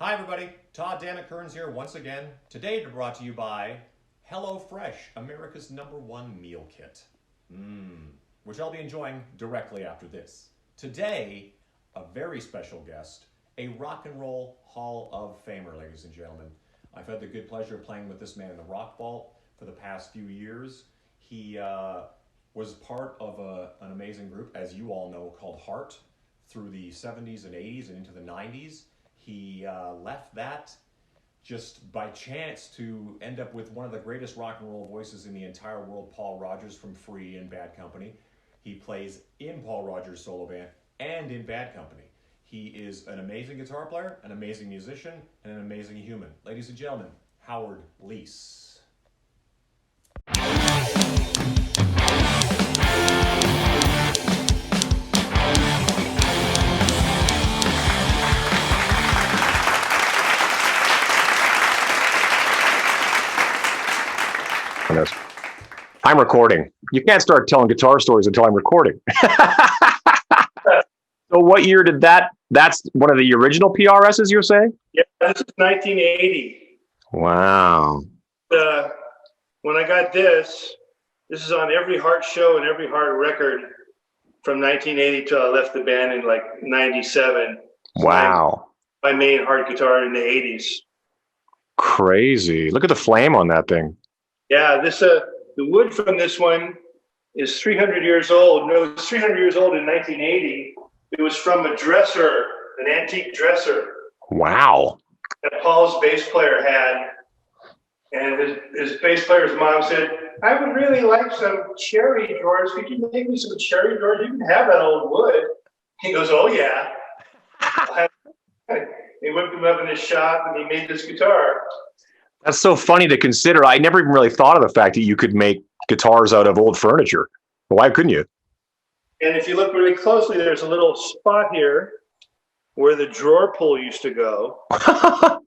Hi everybody, Todd, Dammit, Kerns here once again. Today brought to you by HelloFresh, America's #1 meal kit. Which I'll be enjoying directly after this. Today, a very special guest, a rock and roll Hall of Famer, ladies and gentlemen. I've had the good pleasure of playing with this man in the Rock Vault for the past few years. He was part of an amazing group, as you all know, called Heart through the 70s and 80s and into the 90s. He left that just by chance to end up with one of the greatest rock and roll voices in the entire world, Paul Rodgers from Free and Bad Company. He plays in Paul Rodgers' solo band and in Bad Company. He is an amazing guitar player, an amazing musician, and an amazing human. Ladies and gentlemen, Howard Leese. I'm recording. You can't start telling guitar stories until I'm recording. So what year did that's one of the original PRSs you're saying? Yeah, this is 1980. Wow. When I got this is on every Heart show and every Heart record from 1980 till I left the band in like 97. Wow. My main Heart guitar in the 80s. Crazy. Look at the flame on that thing. Yeah, the wood from this one is 300 years old. No, it's 300 years old in 1980. It was from a dresser, an antique dresser. Wow. That Paul's bass player had. And his bass player's mom said, I would really like some cherry drawers. Could you make me some cherry drawers? You can have that old wood. He goes, oh, yeah. He whipped him up in his shop and he made this guitar. That's so funny to consider. I never even really thought of the fact that you could make guitars out of old furniture. Why couldn't you? And if you look really closely, there's a little spot here where the drawer pull used to go to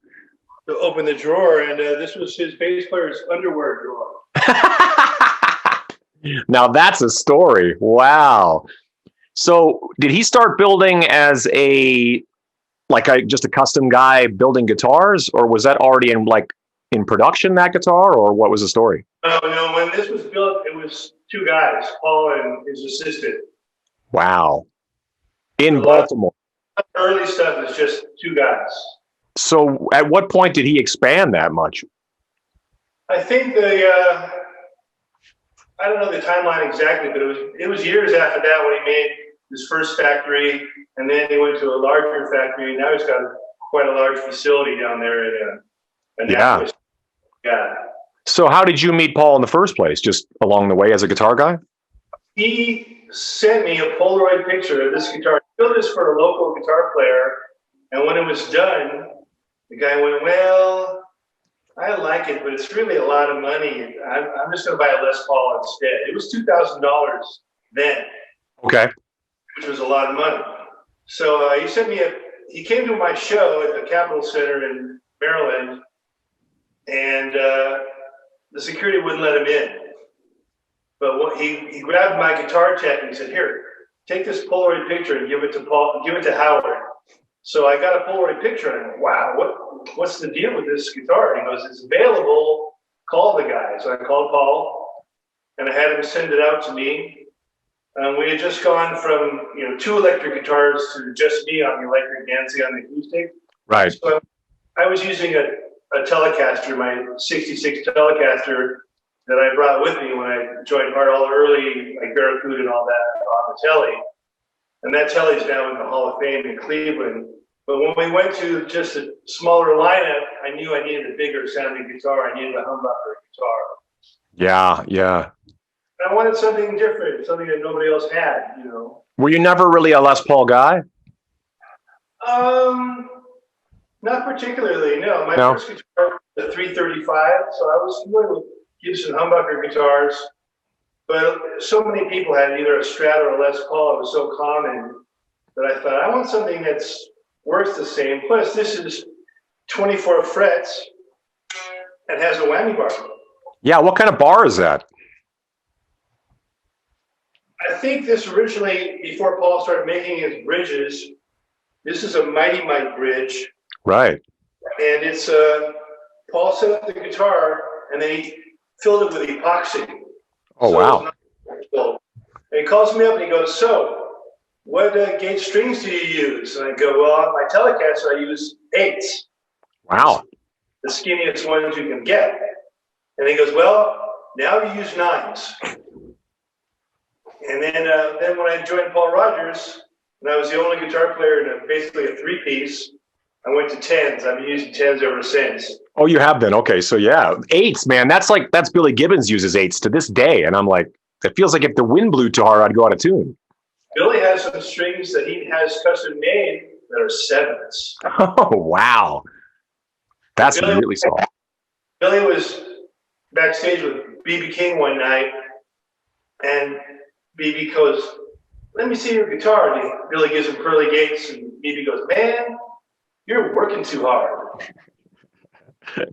open the drawer. And this was his bass player's underwear drawer. Now that's a story. Wow. So did he start building as just a custom guy building guitars, or was that already in production, that guitar, or what was the story? No, when this was built, it was two guys, Paul and his assistant. Wow. In Baltimore. Early stuff is just two guys. So at what point did he expand that much? I think I don't know the timeline exactly, but it was years after that when he made his first factory, and then he went to a larger factory. Now he's got quite a large facility down there in Annapolis. Yeah. So how did you meet Paul in the first place? Just along the way as a guitar guy? He sent me a Polaroid picture of this guitar. He built this for a local guitar player, and when it was done, the guy went, well, I like it, but it's really a lot of money. I'm just going to buy a Les Paul instead. It was $2,000 then. Okay. Which was a lot of money. So he came to my show at the Capitol Center in Maryland, and the security wouldn't let him in. But he grabbed my guitar tech and he said, here, take this Polaroid picture and give it to Howard. So I got a Polaroid picture and I went, wow, what's the deal with this guitar? And he goes, it's available, call the guy. So I called Paul and I had him send it out to me. We had just gone from two electric guitars to just me on the electric, dancing on the acoustic. Right. So I was using a Telecaster, my 66 Telecaster that I brought with me when I joined Heart all early, like Barracuda and all that on the telly. And that telly's now in the Hall of Fame in Cleveland. But when we went to just a smaller lineup, I knew I needed a bigger sounding guitar. I needed a humbucker guitar. Yeah. I wanted something different, something that nobody else had, Were you never really a Les Paul guy? Not particularly, no. My first guitar was a 335, so I was familiar with Gibson humbucker guitars. But so many people had either a Strat or a Les Paul. It was so common that I thought, I want something that's works the same. Plus, this is 24 frets and has a whammy bar. Yeah, what kind of bar is that? I think this originally, before Paul started making his bridges, this is a Mighty Mite bridge. Right. and it's Paul set up the guitar, and then he filled it with epoxy. Oh, so wow. and he calls me up and he goes, "So, what gauge strings do you use?" And I go, "Well, on my Telecaster, I use 8s. Wow. The skinniest ones you can get." And he goes, "Well, now you use 9s." And then when I joined Paul Rodgers, and I was the only guitar player in basically a 3-piece, I went to 10s. I've been using 10s ever since. Oh, you have been? Okay. So yeah, 8s, man. That's Billy Gibbons uses 8s to this day. And I'm like, it feels like if the wind blew too hard, I'd go out of tune. Billy has some strings that he has custom made that are 7s. Oh, wow. That's really soft. Billy was backstage with B.B. King one night, and B.B. goes, "Let me see your guitar." And Billy gives him pearly gates, and B.B. goes, "Man, you're working too hard."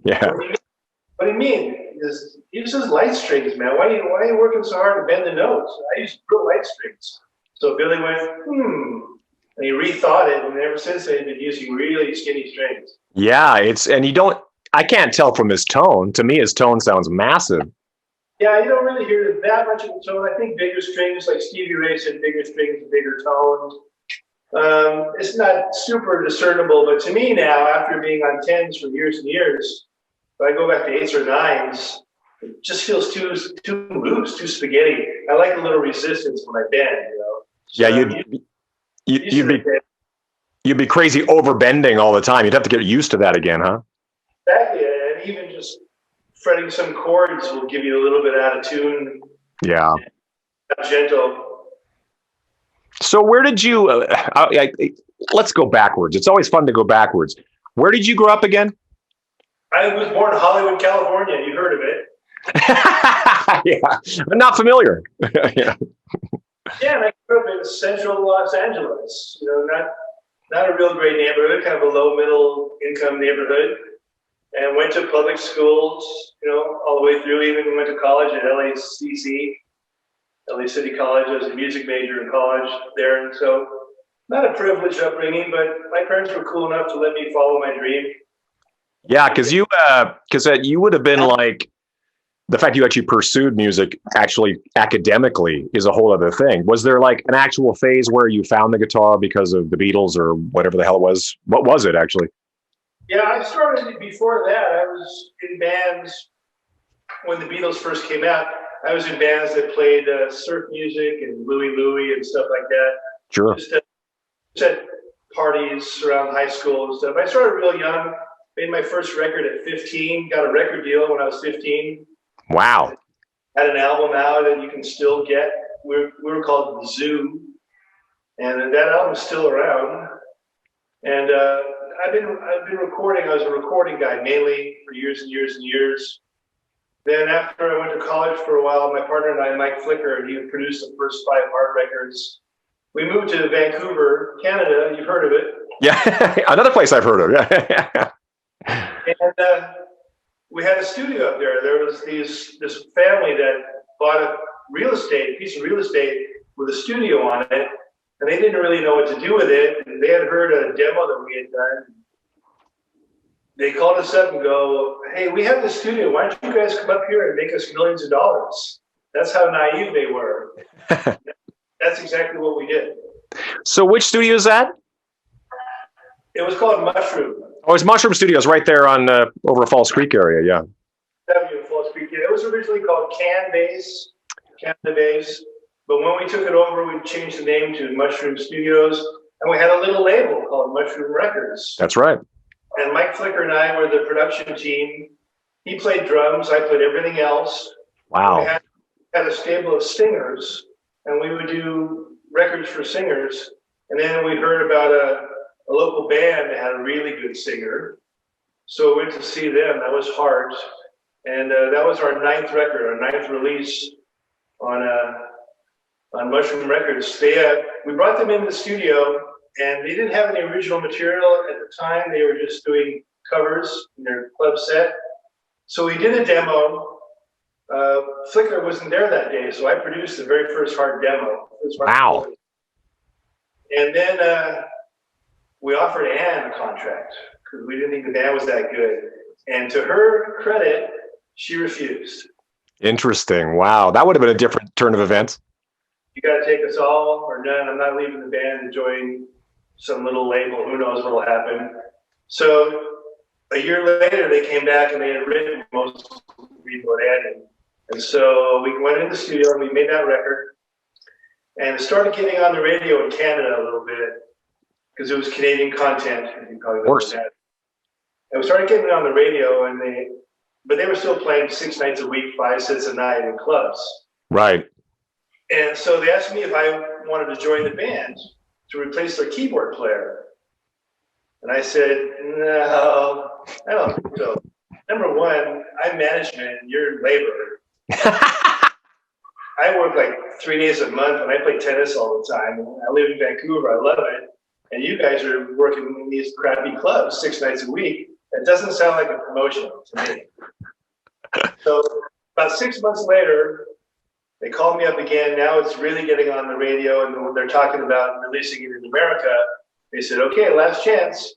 Yeah. What do you mean? He goes, "Use those light strings, man. Why are you working so hard to bend the notes? I use real light strings." So Billy went, and he rethought it, and ever since they've been using really skinny strings. Yeah, I can't tell from his tone. To me, his tone sounds massive. Yeah, you don't really hear that much of a tone. I think bigger strings, like Stevie Ray said, bigger strings, bigger tones. It's not super discernible, but to me now, after being on 10s for years and years, if I go back to 8s or 9s, it just feels too loose, too spaghetti. I like a little resistance when I bend, So Yeah, you'd be crazy overbending all the time. You'd have to get used to that again, huh? Exactly, and even just fretting some chords will give you a little bit out of tune. Yeah. Gentle. So where did you? Let's go backwards. It's always fun to go backwards. Where did you grow up again? I was born in Hollywood, California. You heard of it? Yeah, but not familiar. Yeah. Yeah, and I grew up in central Los Angeles. Not a real great neighborhood, kind of a low middle income neighborhood, and went to public schools, all the way through. Even went to college at LACC, LA City College. I was a music major in college there, and so not a privileged upbringing, but my parents were cool enough to let me follow my dream. Yeah, because you would have been like, the fact you actually pursued music actually academically is a whole other thing. Was there like an actual phase where you found the guitar because of the Beatles or whatever the hell it was? What was it actually? Yeah, I started before that. I was in bands when the Beatles first came out. I was in bands that played surf music and Louie Louie and stuff like that. Sure. Just at parties around high school and stuff. I started real young. Made my first record at 15. Got a record deal when I was 15. Wow. Had an album out that you can still get. We were called The Zoo, and that album's still around. And I've been recording. I was a recording guy mainly for years and years and years. Then after I went to college for a while, my partner and I, Mike Flicker, he produced the first 5 art records. We moved to Vancouver, Canada. You've heard of it? Yeah, another place I've heard of. Yeah. And we had a studio up there. There was this family that bought a piece of real estate with a studio on it, and they didn't really know what to do with it. And they had heard a demo that we had done. They called us up and go, "Hey, we have this studio. Why don't you guys come up here and make us millions of dollars?" That's how naive they were. That's exactly what we did. So which studio is that? It was called Mushroom. Oh, it's Mushroom Studios right there on over Falls Creek area. Yeah. Falls Creek. It was originally called Canada Base. But when we took it over, we changed the name to Mushroom Studios, and we had a little label called Mushroom Records. That's right. And Mike Flicker and I were the production team. He played drums. I played everything else. Wow. We had a stable of singers, and we would do records for singers. And then we heard about a local band that had a really good singer. So we went to see them. That was Heart. And that was our 9th record, our 9th release on Mushroom Records. We brought them in the studio, and they didn't have any original material at the time. They were just doing covers in their club set. So we did a demo. Flicker wasn't there that day, so I produced the very first Heart demo. Wow. And then we offered Ann a contract because we didn't think the band was that good. And to her credit, she refused. Interesting. Wow. That would have been a different turn of events. You got to take us all or none. I'm not leaving the band to join some little label. Who knows what will happen. So a year later, they came back and they had written most of the Reload ended. And so we went in the studio and we made that record. And it started getting on the radio in Canada a little bit because it was Canadian content. You probably know that. And we started getting on the radio, but they were still playing 6 nights a week, 5 sets a night in clubs. Right. And so they asked me if I wanted to join the band to replace their keyboard player. And I said, no, I don't think so. Number one, I'm management, you're labor. I work like 3 days a month and I play tennis all the time. I live in Vancouver, I love it. And you guys are working in these crappy clubs 6 nights a week. It doesn't sound like a promotion to me. So about 6 months later, they called me up again. Now it's really getting on the radio and they're talking about releasing it in America. They said, okay, last chance.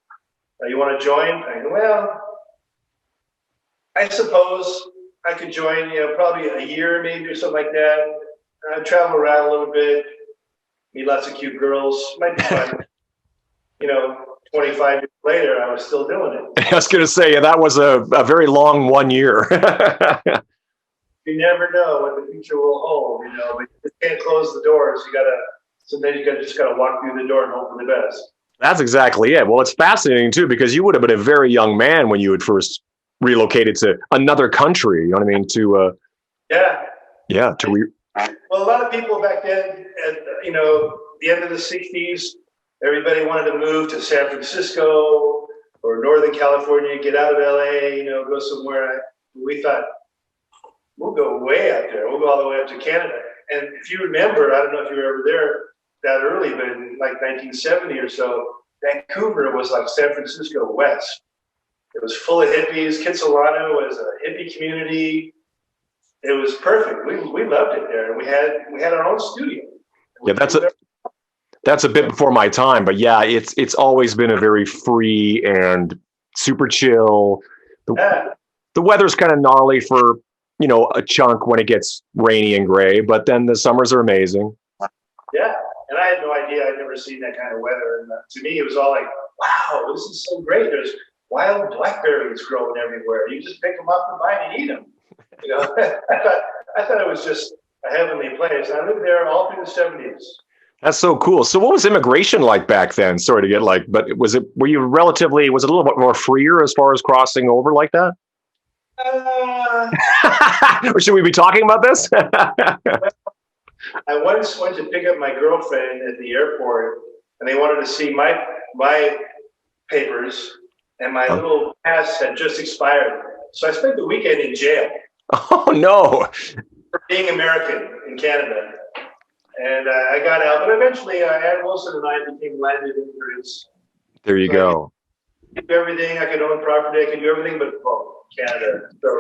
You want to join? I go, well, I suppose I could join, probably a year maybe or something like that. I'd travel around a little bit, meet lots of cute girls. Might be fun. 25 years later, I was still doing it. I was going to say, that was a very long 1 year. You never know what the future will hold, but you just can't close the doors. Sometimes you just got to walk through the door and hope for the best. That's exactly it. Well, it's fascinating too, because you would have been a very young man when you had first relocated to another country. You know what I mean? Well, a lot of people back then, at the end of the 60s, everybody wanted to move to San Francisco or Northern California, get out of LA, go somewhere. We thought, we'll go way out there. We'll go all the way up to Canada. And if you remember, I don't know if you were ever there that early, but in like 1970 or so, Vancouver was like San Francisco West. It was full of hippies. Kitsilano was a hippie community. It was perfect. We loved it there. We had our own studio. Yeah, that's a bit before my time, but yeah, it's always been a very free and super chill. The weather's kind of gnarly for a chunk when it gets rainy and gray, but then the summers are amazing. Yeah, and I had no idea. I'd never seen that kind of weather, and to me, it was all like, "Wow, this is so great!" There's wild blackberries growing everywhere. You just pick them up the vine and eat them. I thought it was just a heavenly place. I lived there all through the 70s. That's so cool. So what was immigration like back then? Sorry to get was it a little bit more freer as far as crossing over like that? Or should we be talking about this? I once went to pick up my girlfriend at the airport and they wanted to see my papers and my little pass had just expired. So I spent the weekend in jail. Oh, no. For being American in Canada. And I got out, but eventually Ann Wilson and I became landed immigrants. There you go. I could do everything. I could own property. I could do everything but vote. Canada. So,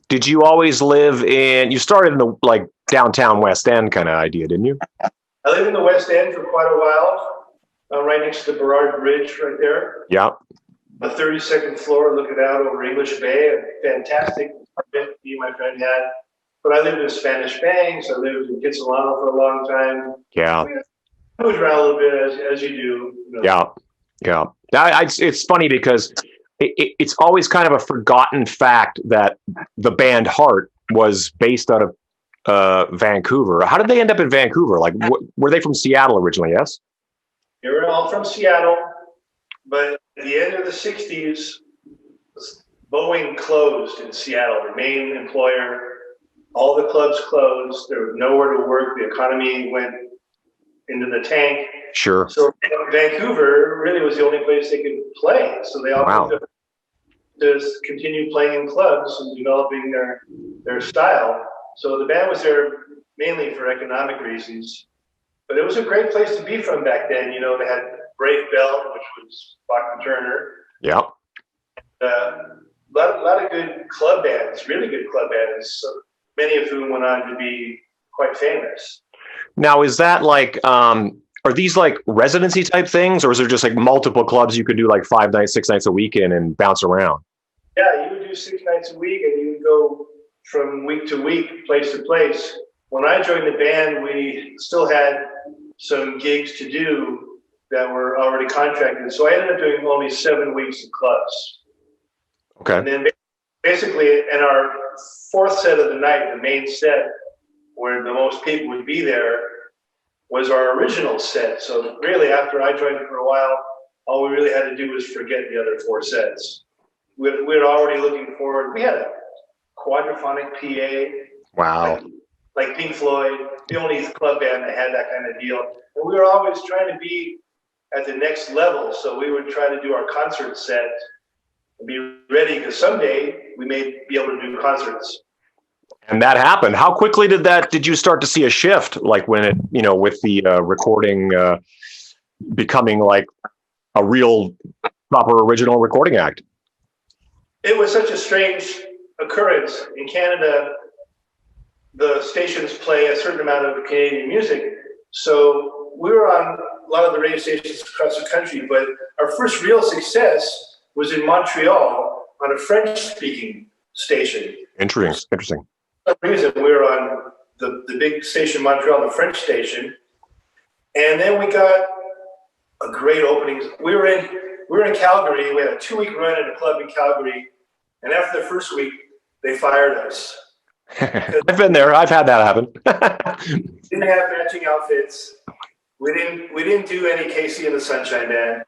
did you always live you started in the downtown West End kind of idea, didn't you? I lived in the West End for quite a while, right next to the Burrard Bridge right there. Yeah. The 32nd floor looking out over English Bay, a fantastic apartment me and my friend had. But I lived in Spanish Banks. I lived in Kitsilano for a long time. Yeah. I moved around a little bit as you do. Yeah. It's funny because it's always kind of a forgotten fact that the band Heart was based out of Vancouver. How did they end up in Vancouver? Were they from Seattle originally? Yes. They were all from Seattle, but at the end of the 60s, Boeing closed in Seattle, the main employer. All the clubs closed. There was nowhere to work. The economy went into the tank. Sure. So Vancouver really was the only place they could play. So they all just continued playing in clubs and developing their style. So the band was there mainly for economic reasons. But it was a great place to be from back then. They had Brave Belt, which was Bachman Turner. Yeah. A lot of good club bands, really good club bands. So many of whom went on to be quite famous. Now, is that are these like residency type things, or is there just like multiple clubs you could do like 5 nights, 6 nights a week in and bounce around? Yeah, you would do 6 nights a week, and you would go from week to week, place to place. When I joined the band, we still had some gigs to do that were already contracted. So I ended up doing only 7 weeks of clubs. Okay. And then basically, in our fourth set of the night, the main set, where the most people would be there, was our original set. So really, after I joined for a while, all we really had to do was forget the other 4 sets. We're already looking forward. We had a quadraphonic PA. Wow. Like Pink Floyd, the only club band that had that kind of deal. And we were always trying to be at the next level. So we would try to do our concert set and be ready, because someday we may be able to do concerts. And that happened. How quickly did you start to see a shift? Like when it, with the recording becoming like a real proper original recording act? It was such a strange occurrence. In Canada, the stations play a certain amount of Canadian music. So we were on a lot of the radio stations across the country, but our first real success was in Montreal on a French-speaking station. Interesting. For some reason, we were on the big station in Montreal, the French station. And then we got a great opening. We were in Calgary. We had a 2-week run at a club in Calgary. And after the first week, they fired us. I've been there. I've had that happen. Didn't have matching outfits. We didn't do any Casey and the Sunshine Band.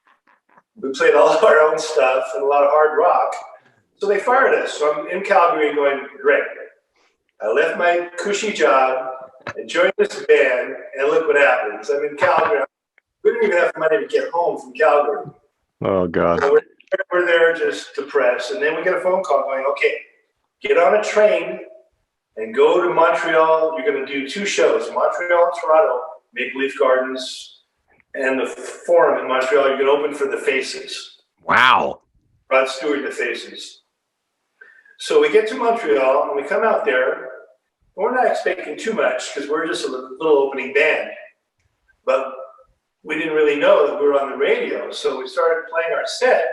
We played all of our own stuff and a lot of hard rock. So they fired us. So I'm in Calgary going, great. I left my cushy job and joined this band, and look what happens. I'm in Calgary. We didn't even have money to get home from Calgary. Oh, God. So we're there just depressed. And then we get a phone call going, okay, get on a train and go to Montreal. You're going to do 2 shows, Montreal and Toronto, Maple Leaf Gardens, and the Forum in Montreal. You're going to open for the Faces. Wow. Rod Stewart, the Faces. So we get to Montreal, and we come out there. We're not expecting too much because we're just a little opening band. But we didn't really know that we were on the radio. So we started playing our set,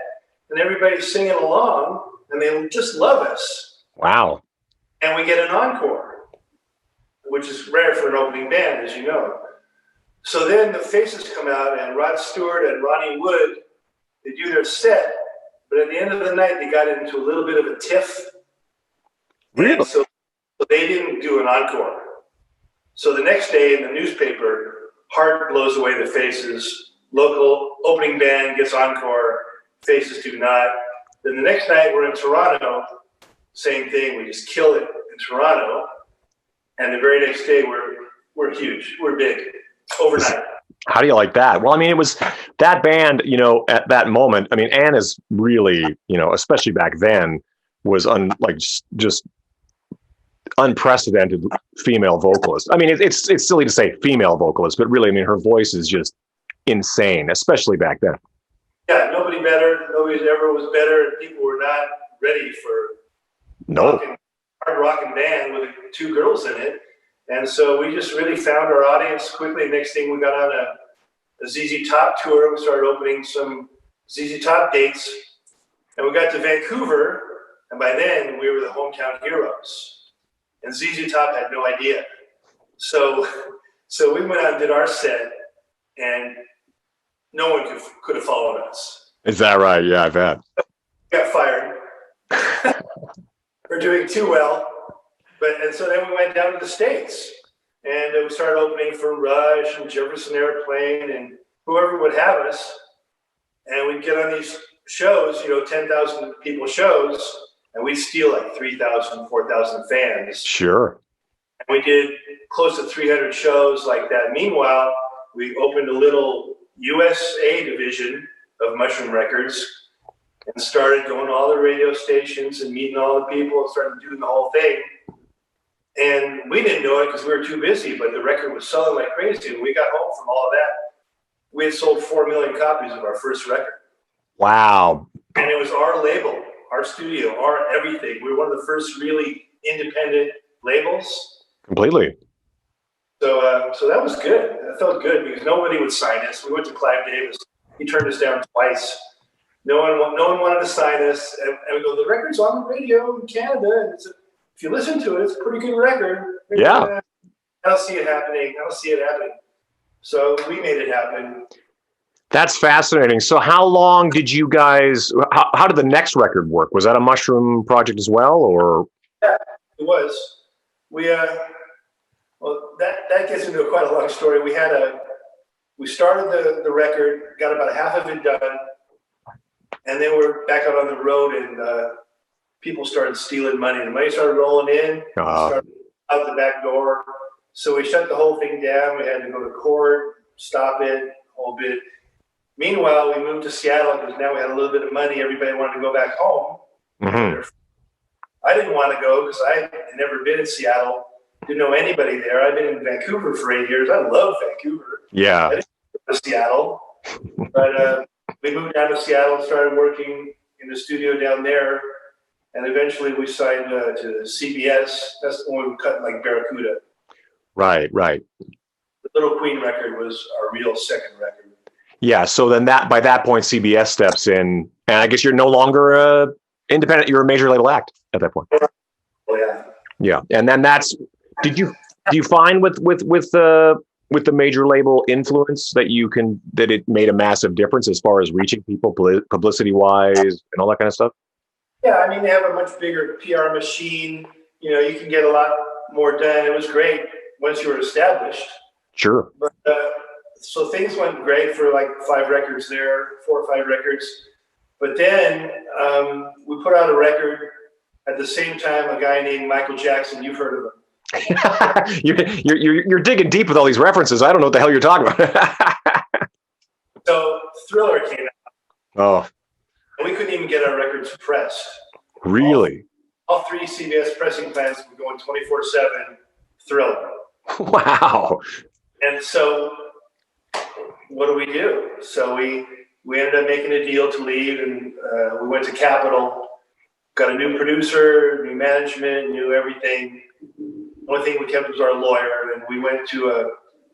and everybody's singing along, and they just love us. Wow. And we get an encore, which is rare for an opening band, as you know. So then the Faces come out, and Rod Stewart and Ronnie Wood, they do their set. But at the end of the night, they got into a little bit of a tiff. Really? And so they didn't do an encore. So the next day in the newspaper, Heart blows away the Faces. Local opening band gets encore. Faces do not. Then the next night we're in Toronto. Same thing. We just kill it in Toronto. And the very next day we're huge. We're big overnight. How do you like that? Well, I mean, it was that band, at that moment. I mean, Anne is really, especially back then, was just unprecedented female vocalist. I mean, it's silly to say female vocalist, but really, I mean, her voice is just insane, especially back then. Yeah, nobody better. Nobody ever was better. People were not ready for hard rocking band with 2 girls in it. And so we just really found our audience quickly. Next thing, we got on a ZZ Top tour. We started opening some ZZ Top dates. And we got to Vancouver, and by then we were the hometown heroes. And ZZ Top had no idea. So we went out and did our set, and no one could have followed us. Is that right? Yeah, I've had. Got fired. We're doing too well. And so then we went down to the States, and we started opening for Rush and Jefferson Airplane and whoever would have us. And we'd get on these shows, 10,000 people shows, and we'd steal like 3,000, 4,000 fans. Sure. And we did close to 300 shows like that. Meanwhile, we opened a little USA division of Mushroom Records and started going to all the radio stations and meeting all the people and started doing the whole thing. And we didn't know it because we were too busy, but the record was selling like crazy. And we got home from all of that. We had sold 4 million copies of our first record. Wow. And it was our label, our studio, our everything. We were one of the first really independent labels. Completely. So that was good. That felt good because nobody would sign us. We went to Clive Davis. He turned us down twice. No one wanted to sign us. And we go, the record's on the radio in Canada. And if you listen to it, it's a pretty good record. Yeah. I don't see it happening. So we made it happen. That's fascinating. So how long did you guys, how did the next record work? Was that a Mushroom project as well, or? Yeah, it was. Well, that gets into quite a long story. We started the record, got about half of it done, and then we're back out on the road, and people started stealing money. The money started rolling in, started out the back door. So we shut the whole thing down. We had to go to court, stop it, a whole bit. Meanwhile, we moved to Seattle because now we had a little bit of money. Everybody wanted to go back home. Mm-hmm. I didn't want to go because I had never been in Seattle. Didn't know anybody there. I've been in Vancouver for 8 years. I love Vancouver. Yeah. I didn't go to Seattle. But we moved down to Seattle and started working in the studio down there. And eventually we signed to CBS. That's when we cut like Barracuda. Right. The Little Queen record was our real second record. Yeah. So then by that point, CBS steps in, and I guess you're no longer independent. You're a major label act at that point. Oh, yeah. Yeah. And then do you find with the major label influence that it made a massive difference as far as reaching people publicity wise and all that kind of stuff? Yeah. I mean, they have a much bigger PR machine. You can get a lot more done. It was great once you were established. Sure. But, so things went great for like 4 or 5 records. But then we put out a record at the same time, a guy named Michael Jackson. You've heard of him. You're digging deep with all these references. I don't know what the hell you're talking about. So Thriller came out. Oh. And we couldn't even get our records pressed. Really? All 3 CBS pressing plants were going 24/7 Thriller. Wow. And so what do? So we ended up making a deal to leave, and we went to Capitol, got a new producer, new management, new everything. The only thing we kept was our lawyer, and we went to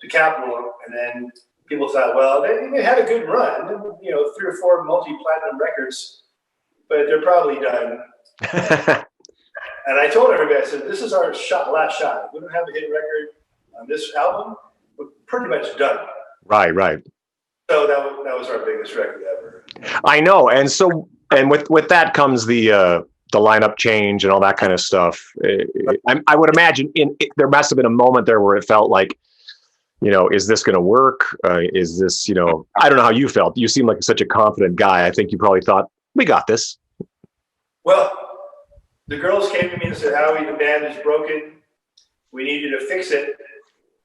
Capitol, and then people thought, well, they had a good run, 3 or 4 multi-platinum records, but they're probably done. And I told everybody, I said, this is our last shot. If we don't have a hit record on this album, we're pretty much done. Right. So that was our biggest record ever. I know, and with that comes the lineup change and all that kind of stuff. I would imagine there must have been a moment there where it felt like, is this going to work? Is this, I don't know how you felt. You seem like such a confident guy. I think you probably thought, we got this. Well, the girls came to me and said, Howie, the band is broken. We need you to fix it.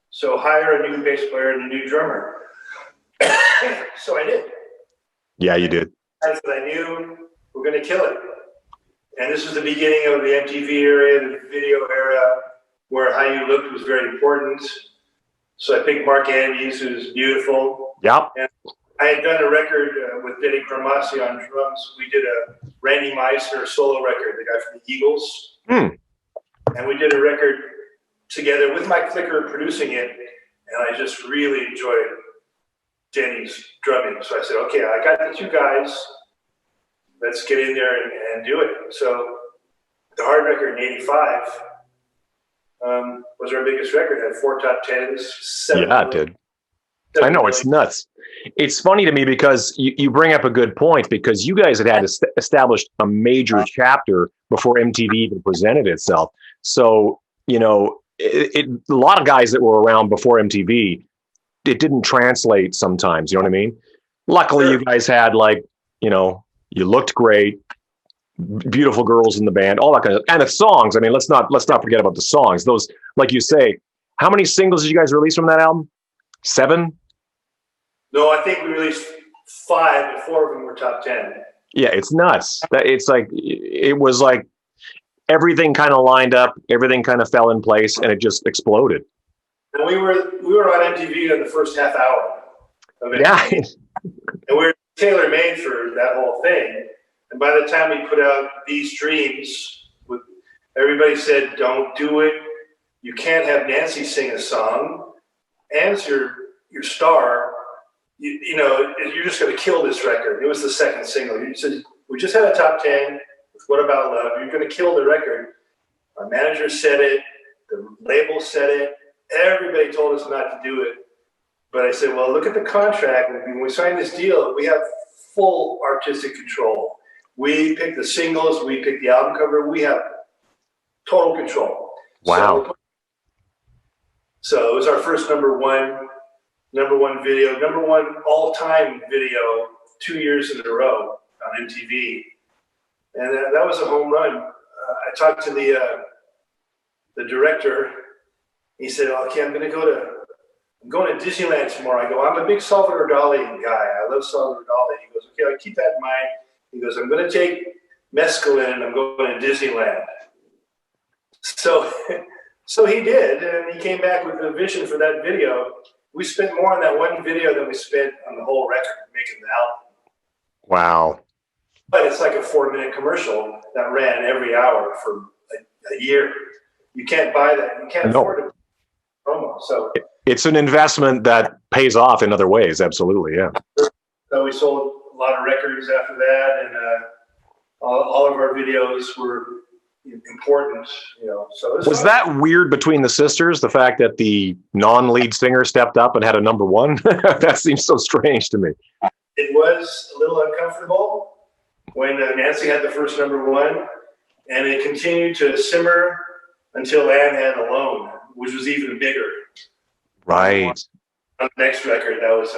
So hire a new bass player and a new drummer. So I did. Yeah, you did. As I knew we're going to kill it. And this was the beginning of the MTV era, the video era, where how you looked was very important. So I picked Mark Andes, who's beautiful. Yep. And I had done a record with Denny Cremasi on drums. We did a Randy Meisner solo record, the guy from the Eagles. And we did a record together with my clicker producing it. And I just really enjoyed Denny's drumming. So I said, okay, I got the 2 guys. Let's get in there and do it. So the Hard record in 85 was our biggest record. It had 4 top 10s. 7 yeah, it did. I know, it's nuts. It's funny to me because you bring up a good point, because you guys had established a major chapter before MTV even presented itself. So, a lot of guys that were around before MTV, it didn't translate sometimes. You know what I mean? Luckily, Sure. You guys had you looked great, beautiful girls in the band, all that kind of, and the songs. I mean, let's not forget about the songs. Those, like you say, how many singles did you guys release from that album? 7? No, I think we released 5, but 4 of them were top 10. Yeah, it's nuts. It was like everything kind of lined up, everything kind of fell in place, and it just exploded. And we were on MTV in the first half hour of it. Yeah. And we were tailor-made for that whole thing. And by the time we put out These Dreams, everybody said, don't do it. You can't have Nancy sing a song. Ann's your star. You know, you're just going to kill this record. It was the second single. You said, we just had a top 10 with What About Love. You're going to kill the record. Our manager said it. The label said it. Everybody told us not to do it. But I said, well, look at the contract. When we signed this deal, we have full artistic control. We pick the singles. We pick the album cover. We have total control. Wow. So it was our first number one video, number one all-time video 2 years in a row on MTV. And that was a home run. I talked to the director. He said, okay, I'm going to Disneyland tomorrow. I go, I'm a big Salvador Dali guy. I love Salvador Dali. He goes, okay, I'll keep that in mind. He goes, I'm going to take mescaline and I'm going to Disneyland. So he did, and he came back with a vision for that video. We spent more on that one video than we spent on the whole record making the album. Wow. But it's like a 4-minute commercial that ran every hour for a year. You can't buy that. You can't afford it. Promo. So it's an investment that pays off in other ways. Absolutely, yeah. So we sold a lot of records after that, and all of our videos were important, you know. So was that weird between the sisters? The fact that the non-lead singer stepped up and had a number one? That seems so strange to me. It was a little uncomfortable when Nancy had the first number one, and it continued to simmer until Ann had Alone, which was even bigger. Right. On the next record, that was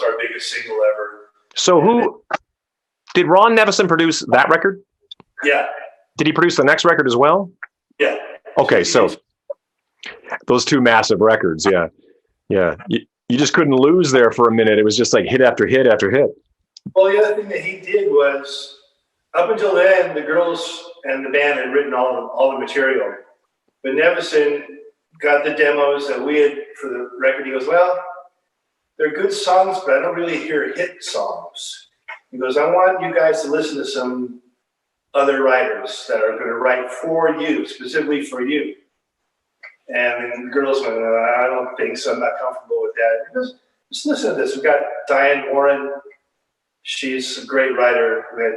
our biggest single ever. So did Ron Nevison produce that record? Yeah. Did he produce the next record as well? Yeah. Okay, so those two massive records, yeah. Yeah. You just couldn't lose there for a minute. It was just like hit after hit after hit. Well, the other thing that he did was, up until then, the girls and the band had written all the material. But Nevison got the demos that we had for the record. He goes, well, they're good songs, but I don't really hear hit songs. He goes, I want you guys to listen to some other writers that are going to write for you, specifically for you. And the girls went, I don't think so. I'm not comfortable with that. He goes, just listen to this. We've got Diane Warren. She's a great writer. We had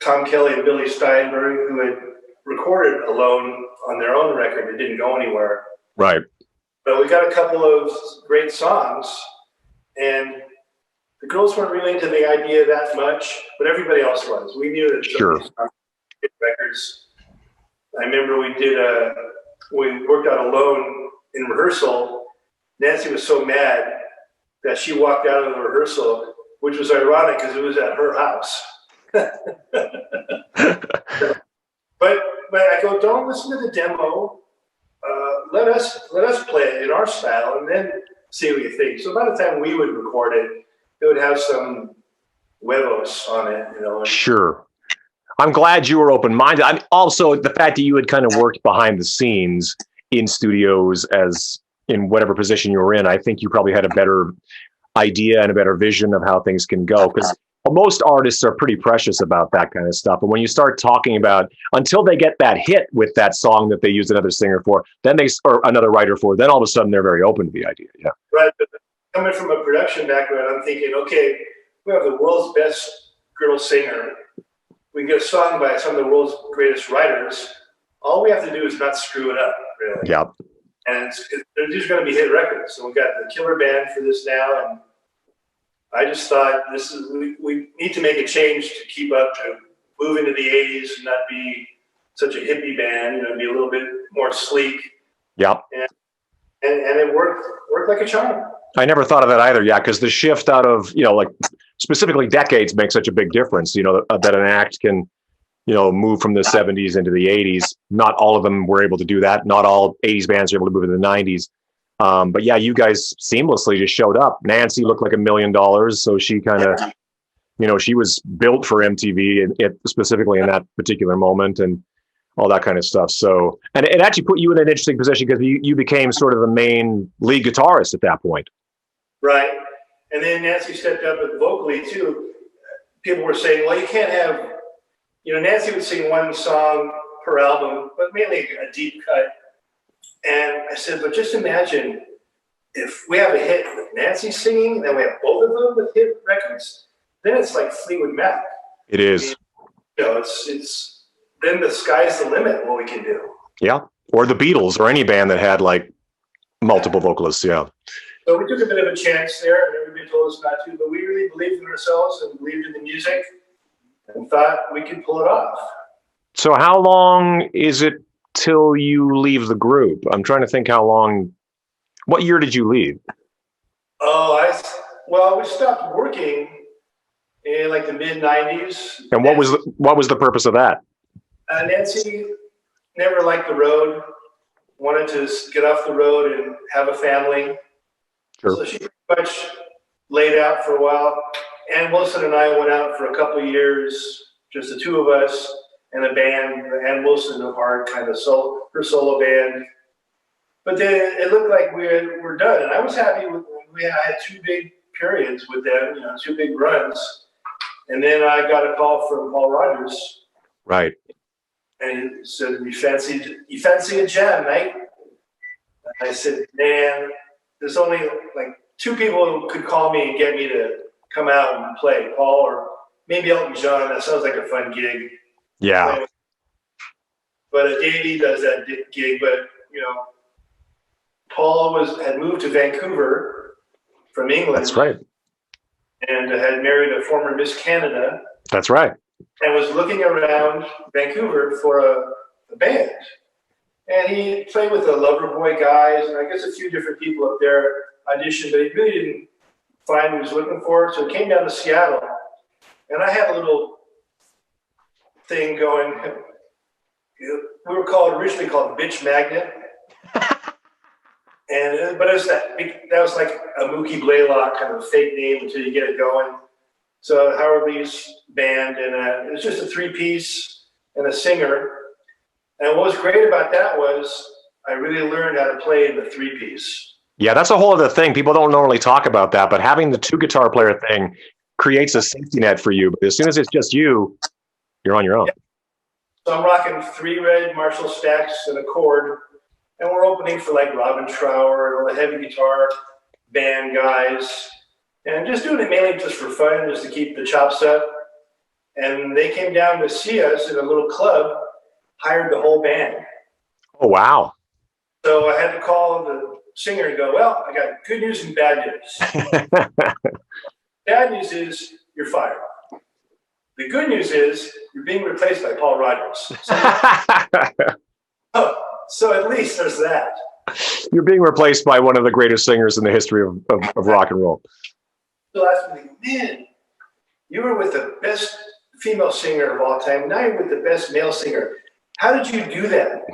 Tom Kelly and Billy Steinberg, who had recorded Alone on their own record. It didn't go anywhere. Right. But we got a couple of great songs, and the girls weren't really into the idea that much, but everybody else was. We knew that sure. Records. I remember we worked out Alone in rehearsal. Nancy was so mad that she walked out of the rehearsal, which was ironic because it was at her house. But I go, don't listen to the demo. Let us play it in our style and then see what you think. So by the time we would record it, it would have some huevos on it, you know. Sure. I'm glad you were open-minded. I'm also the fact that you had kind of worked behind the scenes in studios as in whatever position you were in. I think you probably had a better idea and a better vision of how things can go, because most artists are pretty precious about that kind of stuff. And when you start talking about until they get that hit with that song that they used another singer for, then or another writer for, then all of a sudden they're very open to the idea. Yeah. Right. But coming from a production background, I'm thinking, okay, we have the world's best girl singer. We get a song by some of the world's greatest writers. All we have to do is not screw it up, really. Yeah. And they're just going to be hit records. So we got the killer band for this now, and I just thought we need to make a change to keep up, to move into the 80s and not be such a hippie band, you know, be a little bit more sleek. Yep. And it worked like a charm. I never thought of that either. Yeah. Because the shift out of, you know, like specifically decades makes such a big difference, you know, that an act can, you know, move from the 70s into the 80s. Not all of them were able to do that. Not all 80s bands are able to move into the 90s. But yeah, you guys seamlessly just showed up. Nancy looked like $1 million. So she kind of, you know, she was built for MTV specifically in that particular moment and all that kind of stuff. So, and it actually put you in an interesting position because you became sort of the main lead guitarist at that point. Right. And then Nancy stepped up vocally too. People were saying, well, you can't have, you know, Nancy would sing one song per album, but mainly a deep cut. And I said, but just imagine if we have a hit with Nancy singing, then we have both of them with hit records, then it's like Fleetwood Mac. It is. You know, it's then the sky's the limit what we can do. Yeah. Or the Beatles or any band that had like multiple vocalists. Yeah. So we took a bit of a chance there, and everybody told us not to, but we really believed in ourselves and believed in the music and thought we could pull it off. So how long is it till you leave the group? I'm trying to think how long. What year did you leave? Well, we stopped working in like the mid '90s. And what was the purpose of that? Nancy never liked the road, wanted to get off the road and have a family. Sure. So she pretty much laid out for a while. Ann Wilson and I went out for a couple of years, just the two of us and a band, Ann Wilson of our kind of her solo band. But then it looked like we were done, and I was happy with. I had two big periods with them, you know, two big runs, and then I got a call from Paul Rodgers. Right. And he said, "You fancy a jam, mate?" And I said, "Man, there's only like two people who could call me and get me to come out and play, Paul or maybe Elton John. That sounds like a fun gig." Yeah. But Davey does that gig, but you know. Paul had moved to Vancouver from England. That's right. And had married a former Miss Canada. That's right. And was looking around Vancouver for a band. And he played with the Loverboy guys, and I guess a few different people up there auditioned, but he really didn't find what he was looking for. So he came down to Seattle. And I had a little thing going. We were originally called Bitch Magnet. But it was that was like a Mookie Blaylock kind of fake name until you get it going. So Howard Leese band, and it was just a 3-piece and a singer. And what was great about that was I really learned how to play in the 3-piece. Yeah, that's a whole other thing. People don't normally talk about that, but having the 2-guitar player thing creates a safety net for you. But as soon as it's just you, you're on your own. Yeah. So I'm rocking 3 red Marshall stacks and a chord. And we're opening for like Robin Trower and all the heavy guitar band guys. And just doing it mainly just for fun, just to keep the chops up. And they came down to see us in a little club, hired the whole band. Oh, wow. So I had to call the singer and go, "Well, I got good news and bad news." Bad news is you're fired. The good news is you're being replaced by Paul Rodgers. So at least there's that. You're being replaced by one of the greatest singers in the history of rock and roll. So I was like, "Man, you were with the best female singer of all time. Now you're with the best male singer. How did you do that?"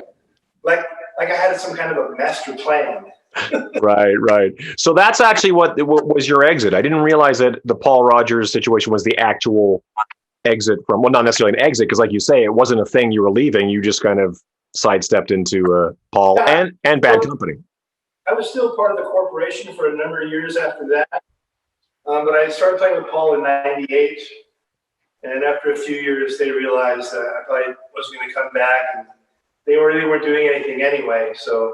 Like I had some kind of a master plan. Right. So that's actually what was your exit. I didn't realize that the Paul Rodgers situation was the actual exit from, well, not necessarily an exit, because like you say, it wasn't a thing you were leaving. You just kind of sidestepped into Paul and Bad Company. I was still part of the corporation for a number of years after that. But I started playing with Paul in '98. And after a few years, they realized that I probably wasn't going to come back. And they really weren't doing anything anyway. So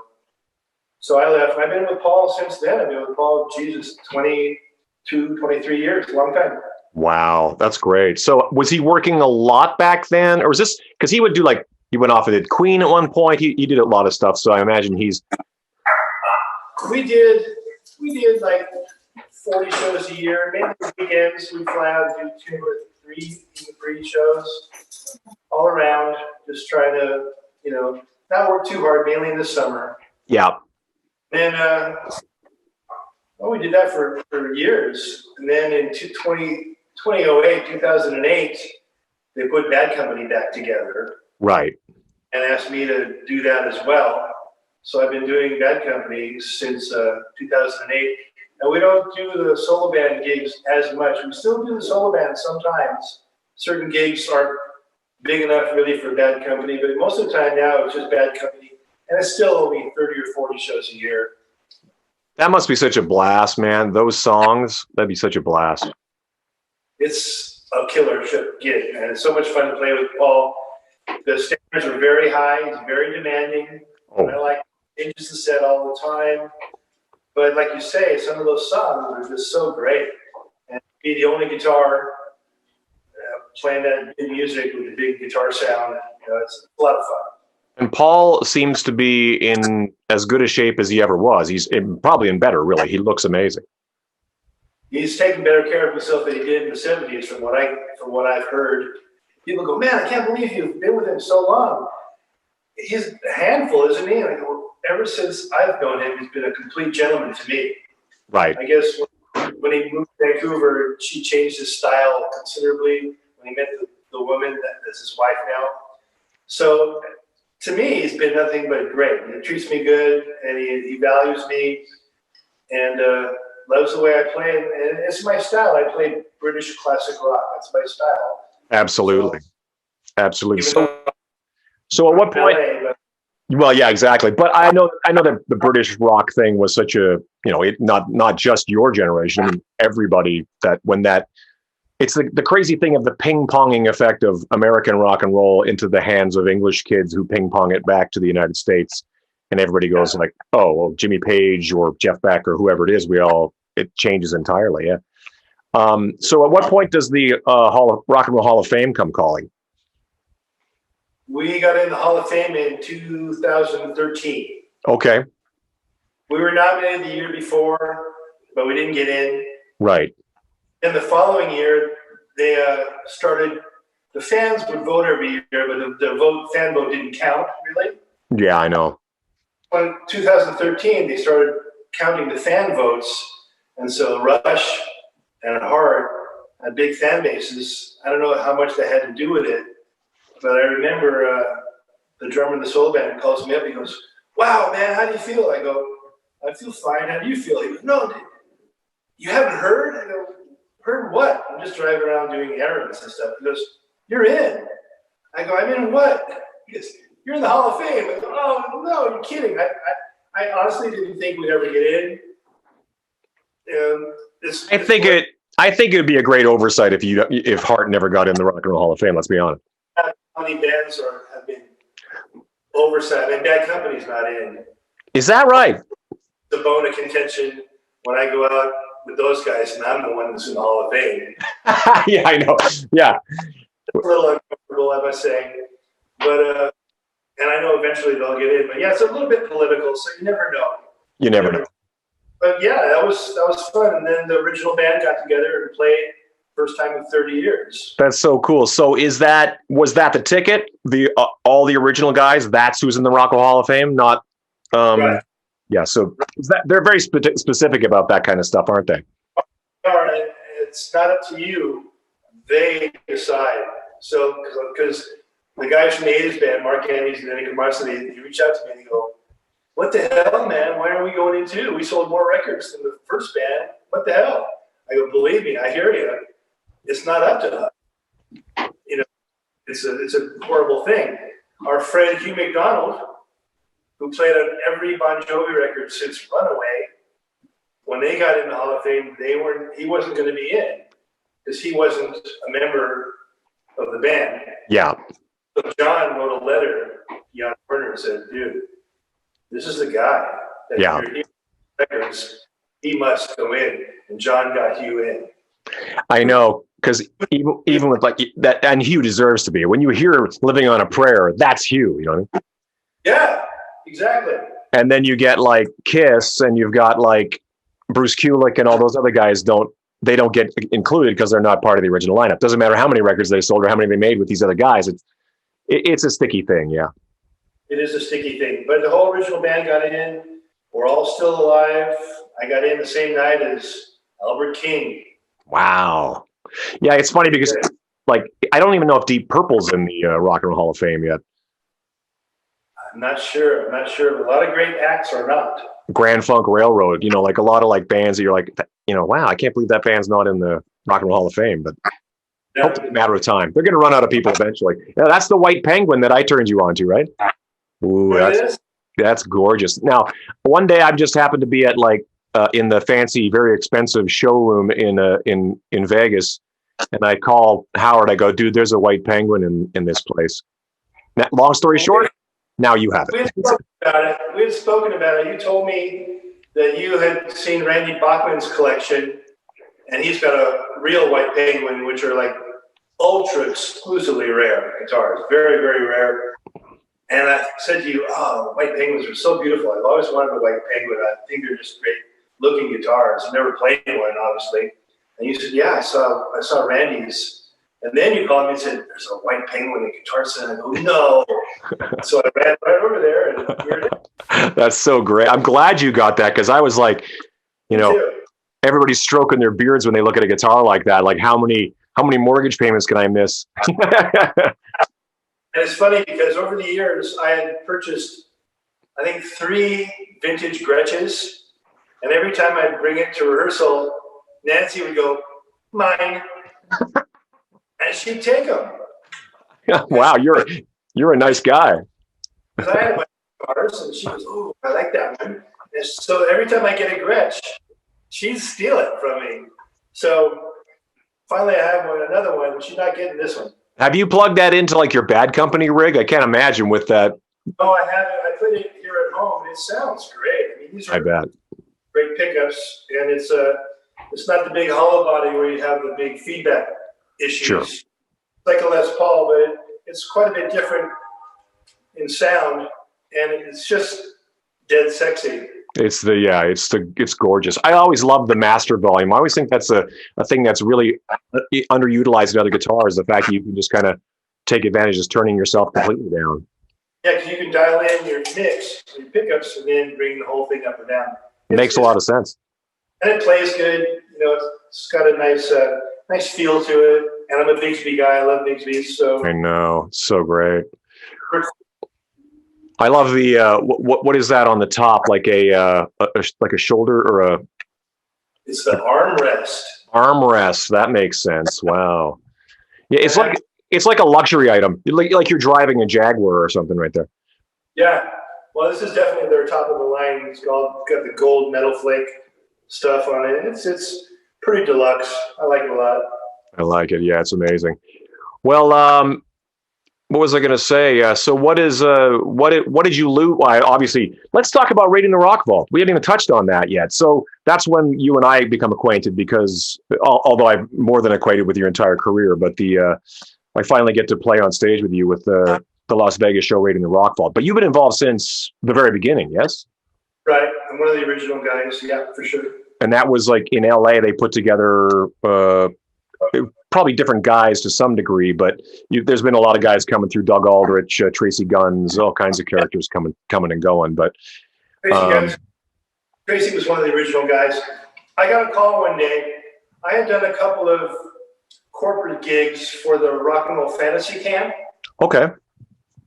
I left. I've been with Paul since then. I've been with Paul, 22, 23 years, a long time. Wow, that's great. So was he working a lot back then? Or was this, because he would do like, he went off and did Queen at one point. He did a lot of stuff. So I imagine he's. We did like 40 shows a year. Mainly weekends, we'd fly out and do 2 or 3 shows all around, just trying to, not work too hard, mainly in the summer. Yeah. And we did that for years. And then in 2008, they put Bad Company back together. Right. And asked me to do that as well. So I've been doing Bad Company since 2008. And we don't do the solo band gigs as much. We still do the solo band sometimes. Certain gigs aren't big enough really for Bad Company, but most of the time now it's just Bad Company. And it's still only 30 or 40 shows a year. That must be such a blast, man. Those songs, that'd be such a blast. It's a killer gig, and it's so much fun to play with Paul. The standards are very high. He's very demanding. Oh. I like changes the set all the time. But like you say, some of those songs are just so great. And be the only guitar playing that big music with the big guitar sound, it's a lot of fun. And Paul seems to be in as good a shape as he ever was. He's probably in better, really. He looks amazing. He's taken better care of himself than he did in the '70s, from what I've heard. People go, man, I can't believe you've been with him so long. He's a handful, isn't he? And I go, ever since I've known him, he's been a complete gentleman to me. Right. I guess when he moved to Vancouver, she changed his style considerably when he met the woman that's his wife now. So to me, he's been nothing but great. He treats me good, and he values me, and loves the way I play. And it's my style. I play British classic rock. That's my style. Absolutely. Absolutely. Even So at what point? LA, Well, yeah, exactly. But I know that the British rock thing was such a, not just your generation. I mean, everybody it's the crazy thing of the ping ponging effect of American rock and roll into the hands of English kids who ping pong it back to the United States. And everybody goes like, oh, well, Jimmy Page or Jeff Beck or whoever it is, it changes entirely. Yeah. So at what point does the Rock and Roll Hall of Fame come calling? we got in the Hall of Fame in 2013. Okay. We were nominated the year before, but we didn't get in. Right. Then the following year, they started. The fans would vote every year, but the fan vote didn't count really. Yeah, I know. In 2013, they started counting the fan votes, and so Rush and Heart had big fan bases. I don't know how much that had to do with it, but I remember the drummer in the soul band calls me up. He goes, "Wow, man, how do you feel?" I go, "I feel fine. How do you feel?" He goes, "No, you haven't heard?" I go, "Heard what?" "I'm just driving around doing errands and stuff." He goes, "You're in." I go, "I'm in what?" He goes, "You're in the Hall of Fame." I go, "Oh, no, you're kidding." I honestly didn't think we'd ever get in. I think it would be a great oversight if Hart never got in the Rock and Roll Hall of Fame. Let's be honest. How many bands have been oversight? I mean, Bad Company's not in. Is that right? The bone of contention when I go out with those guys, and I'm the one that's in the Hall of Fame. Yeah, I know. Yeah. It's a little uncomfortable, I must say. But and I know eventually they'll get in. But yeah, it's a little bit political, so you never know. You never know. But yeah, that was fun. And then the original band got together and played first time in 30 years. That's so cool. So was that the ticket? All the original guys, that's who's in the Rock and Roll Hall of Fame, not Right. Yeah, so they're very specific about that kind of stuff, aren't they? It's not up to you. They decide. So, because the guys from the 80s band, Mark Andes and Eddie Camarsa, they reach out to me and they go, "What the hell, man? Why are we going in too? We sold more records than the first band. What the hell?" I go, "Believe me, I hear you. It's not up to us. You know, it's a horrible thing." Our friend Hugh McDonald, who played on every Bon Jovi record since Runaway, when they got in the Hall of Fame, he wasn't going to be in because he wasn't a member of the band. Yeah. So John wrote a letter to Jan Werner and said, "Dude, this is the guy that you're hearing records. He must go in." And John got Hugh in. I know, because even with like that, and Hugh deserves to be. When you hear "Living on a Prayer," that's Hugh. You know what I mean? Yeah, exactly. And then you get like Kiss, and you've got like Bruce Kulick, and all those other guys don't get included because they're not part of the original lineup. Doesn't matter how many records they sold or how many they made with these other guys. It's a sticky thing. Yeah. It is a sticky thing, but the whole original band got in. We're all still alive. I got in the same night as Albert King. Wow. Yeah, it's funny because like I don't even know if Deep Purple's in the Rock and Roll Hall of Fame yet. I'm not sure. A lot of great acts are not. Grand Funk Railroad, like a lot of like bands that you're like, wow, I can't believe that band's not in the Rock and Roll Hall of Fame, but hopefully it's a matter of time. They're going to run out of people eventually. Yeah, that's the White Penguin that I turned you on to, right? Ooh, that's gorgeous. Now, one day I just happened to be at like in the fancy, very expensive showroom in Vegas, and I call Howard. I go, "Dude, there's a White Penguin in this place." Now, long story short, now you have it. We had spoken about it. You told me that you had seen Randy Bachman's collection, and he's got a real white penguin, which are like ultra exclusively rare guitars, very, very rare. And I said to you, oh, white penguins are so beautiful. I've always wanted a white penguin. I think they're just great looking guitars. I've never played one, obviously. And you said, yeah, I saw Randy's. And then you called me and said, there's a white penguin in Guitar Center. I go, no. So I ran right over there, and here it is. That's so great. I'm glad you got that, because I was like, everybody's stroking their beards when they look at a guitar like that. Like, how many mortgage payments can I miss? And it's funny because over the years, I had purchased, I think, 3 vintage Gretches. And every time I'd bring it to rehearsal, Nancy would go, mine. And she'd take them. Wow, you're a nice guy. Because I had my guitars, and she goes, oh, I like that one. And so every time I get a Gretsch, she'd steal it from me. So finally I have another one, but she's not getting this one. Have you plugged that into like your Bad Company rig? I can't imagine with that. No, I haven't. I put it here at home, and it sounds great. I mean, these are great pickups, and it's not the big hollow body where you have the big feedback issues. Sure. It's like a Les Paul, but it's quite a bit different in sound, and it's just dead sexy. It's gorgeous. I always love the master volume. I always think that's a thing that's really underutilized in other guitars. The fact that you can just kind of take advantage of turning yourself completely down. Yeah, because you can dial in your mix, your pickups, and then bring the whole thing up and down. It makes a lot of sense. And it plays good. It's got a nice feel to it. And I'm a Bigsby guy. I love Bigsby. So I know, it's so great. I love the what is that on the top? Like a shoulder or a? It's the armrest. Armrest. That makes sense. Wow. Yeah, it's like a luxury item. Like you're driving a Jaguar or something right there. Yeah. Well, this is definitely their top of the line. It's got the gold metal flake stuff on it. It's pretty deluxe. I like it a lot. I like it. Yeah, it's amazing. Well, what was I going to say? So what did you loot? Well, obviously, let's talk about Raiding the Rock Vault. We haven't even touched on that yet. So that's when you and I become acquainted, because although I'm more than acquainted with your entire career, but I finally get to play on stage with you with the Las Vegas show Raiding the Rock Vault. But you've been involved since the very beginning, yes? Right. I'm one of the original guys. Yeah, for sure. And that was like in LA, they put together probably different guys to some degree, but there's been a lot of guys coming through, Doug Aldrich, Tracy Guns, all kinds of characters coming and going. But Tracy was one of the original guys. I got a call one day. I had done a couple of corporate gigs for the Rock and Roll Fantasy Camp. Okay.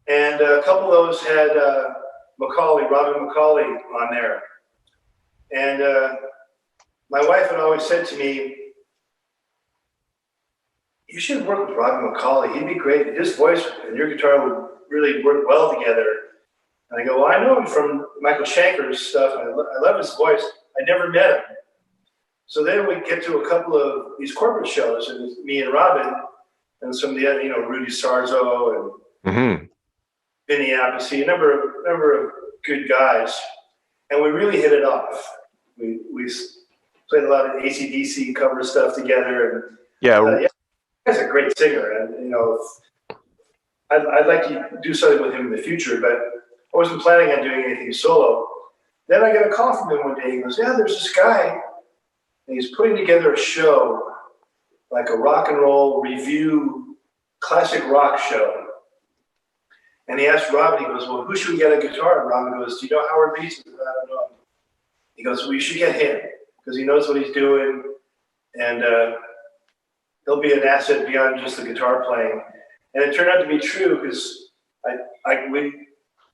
And a couple of those had Robin McCauley on there. And my wife had always said to me, you should work with Robin McCauley. He'd be great. His voice and your guitar would really work well together. And I go, well, I know him from Michael Schenker's stuff. I love his voice. I never met him. So then we get to a couple of these corporate shows, and it's me and Robin and some of the other, Rudy Sarzo and Vinny Appice, a number of good guys. And we really hit it off. We played a lot of AC/DC cover stuff together. And yeah. He's a great singer, and I'd like to do something with him in the future, but I wasn't planning on doing anything solo. Then I get a call from him one day. He goes, "Yeah, there's this guy, and he's putting together a show, like a rock and roll review, classic rock show." And he asked Robin. He goes, "Well, who should we get a guitar?" And Robin goes, "Do you know Howard Leese?" I don't know. He goes, "Well, you should get him because he knows what he's doing, and he'll be an asset beyond just the guitar playing." And it turned out to be true because we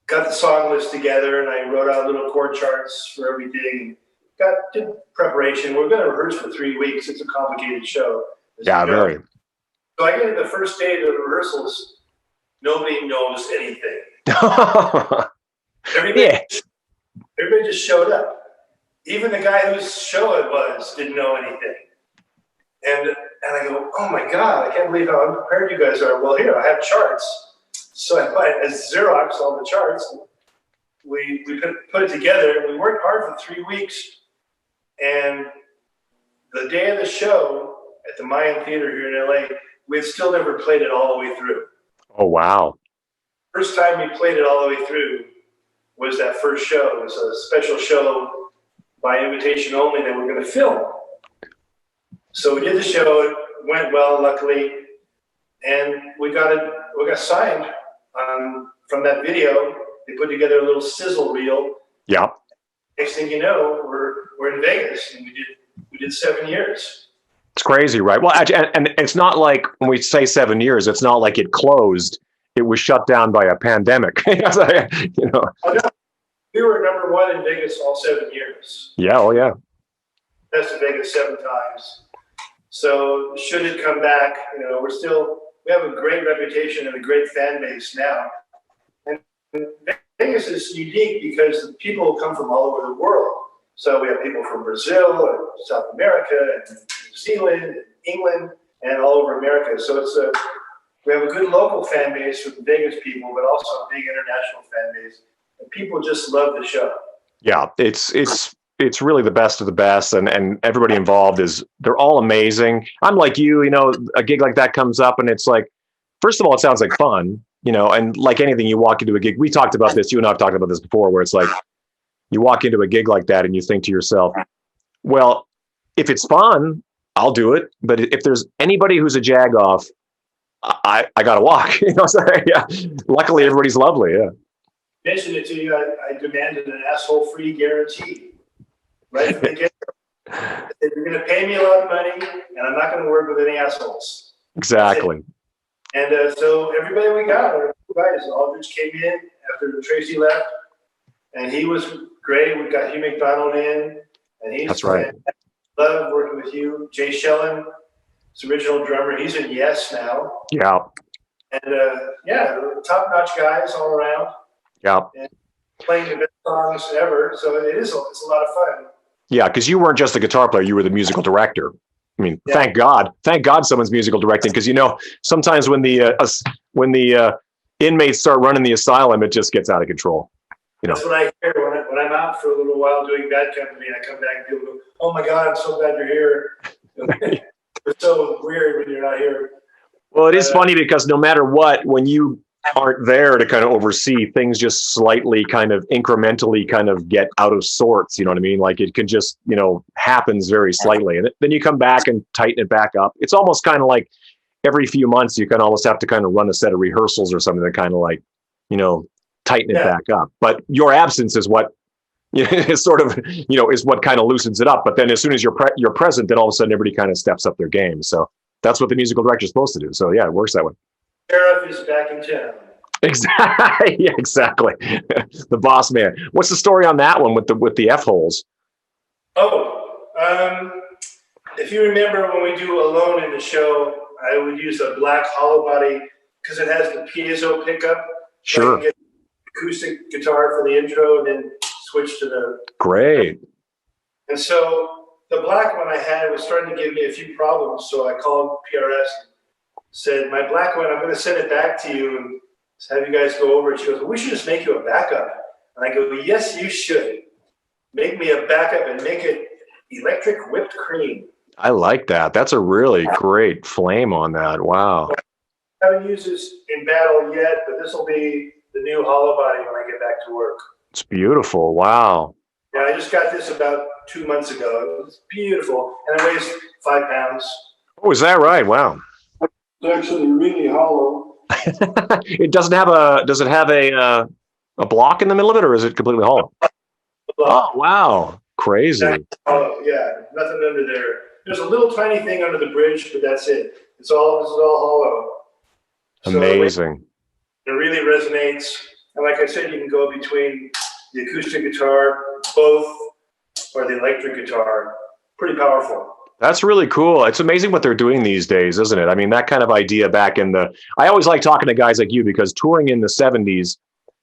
got the song list together, and I wrote out little chord charts for everything. Did preparation. We're going to rehearse for 3 weeks. It's a complicated show. Yeah, very. So I get to the first day of the rehearsals. Nobody knows anything. Everybody just showed up. Even the guy whose show it was didn't know anything. And I go, oh my God, I can't believe how unprepared you guys are. Well, here, I have charts. So I Xerox all the charts. we put it together. We worked hard for 3 weeks, and the day of the show at the Mayan Theater here in LA, we had still never played it all the way through. Oh, wow. First time we played it all the way through was that first show. It was a special show by invitation only that we were going to film. So we did the show. It went well, luckily, and we got signed from that video. They put together a little sizzle reel. Yeah. Next thing you know, we're in Vegas, and we did 7 years. It's crazy, right? Well, and it's not like when we say 7 years, it's not like it closed. It was shut down by a pandemic. You know. Oh, no. We were number one in Vegas all 7 years. Yeah. Oh, yeah. Best of Vegas 7 times. So should it come back, you know, we have a great reputation and a great fan base now. And Vegas is unique because the people come from all over the world. So we have people from Brazil and South America and New Zealand and England and all over America. So we have a good local fan base with the Vegas people, but also a big international fan base. And people just love the show. Yeah, it's really the best of the best, and everybody involved they're all amazing. I'm like you, you know, a gig like that comes up and it's like, first of all, it sounds like fun, you know, and like anything, you walk into a gig. We talked about this, you and I have talked about this before, where it's like, you walk into a gig like that and you think to yourself, well, if it's fun, I'll do it. But if there's anybody who's a jagoff, I got to walk. You know, so, yeah. Luckily, everybody's lovely. Yeah. Mentioned it to you. I demanded an asshole-free guarantee. Right from the get-go. You're going to pay me a lot of money, and I'm not going to work with any assholes. Exactly. And so everybody we got, our guys, Aldridge came in after Tracy left, and he was great. We got Hugh McDonald in, and he's that's right. Love working with Hugh. Jay Shellen, his original drummer, he's in Yes now. Yeah. And top-notch guys all around. Yeah. And playing the best songs ever, so it's a lot of fun. Yeah, because you weren't just a guitar player; you were the musical director. I mean, yeah. Thank God, someone's musical directing. Because you know, sometimes when the inmates start running the asylum, it just gets out of control. You know, that's what I hear when I'm out for a little while doing Bad Company. I come back and people go, "Oh my God, I'm so glad you're here." It's so weird when you're not here. Well, it is funny because no matter what, when you aren't there to kind of oversee, things just slightly kind of incrementally kind of get out of sorts. You know what I mean? Like it can just, you know, happens very slightly. And then you come back and tighten it back up. It's almost kind of like every few months, you can almost have to kind of run a set of rehearsals or something to kind of like, you know, tighten it back up. But your absence is what, you know, is sort of, you know, is what kind of loosens it up. But then as soon as you're present, then all of a sudden everybody kind of steps up their game. So that's what the musical director is supposed to do. So yeah, it works that way. Sheriff is back in town. Exactly. Yeah, exactly. The boss man. What's the story on that one with the F holes? Oh, if you remember when we do Alone in the show, I would use a black hollow body because it has the piezo pickup. Sure. So I can get acoustic guitar for the intro and then switch to the. Great. And so the black one I had was starting to give me a few problems, so I called PRS. Said, my black one, I'm going to send it back to you and have you guys go over it. She goes, well, we should just make you a backup. And I go, yes, you should. Make me a backup and make it electric whipped cream. I like that. That's a really great flame on that. Wow. I haven't used this in battle yet, but this will be the new hollow body when I get back to work. It's beautiful. Wow. Yeah, I just got this about 2 months ago. It's beautiful. And it weighs 5 pounds. Oh, is that right? Wow. It's actually really hollow. It does it have a block in the middle of it, or is it completely hollow? Oh, wow. Crazy. Oh, yeah. Nothing under there. There's a little tiny thing under the bridge, but that's it. This is all hollow. Amazing. So it really resonates. And like I said, you can go between the acoustic guitar, both, or the electric guitar. Pretty powerful. That's really cool. It's amazing what they're doing these days, isn't it? I mean, that kind of idea back in I always like talking to guys like you because touring in the 70s,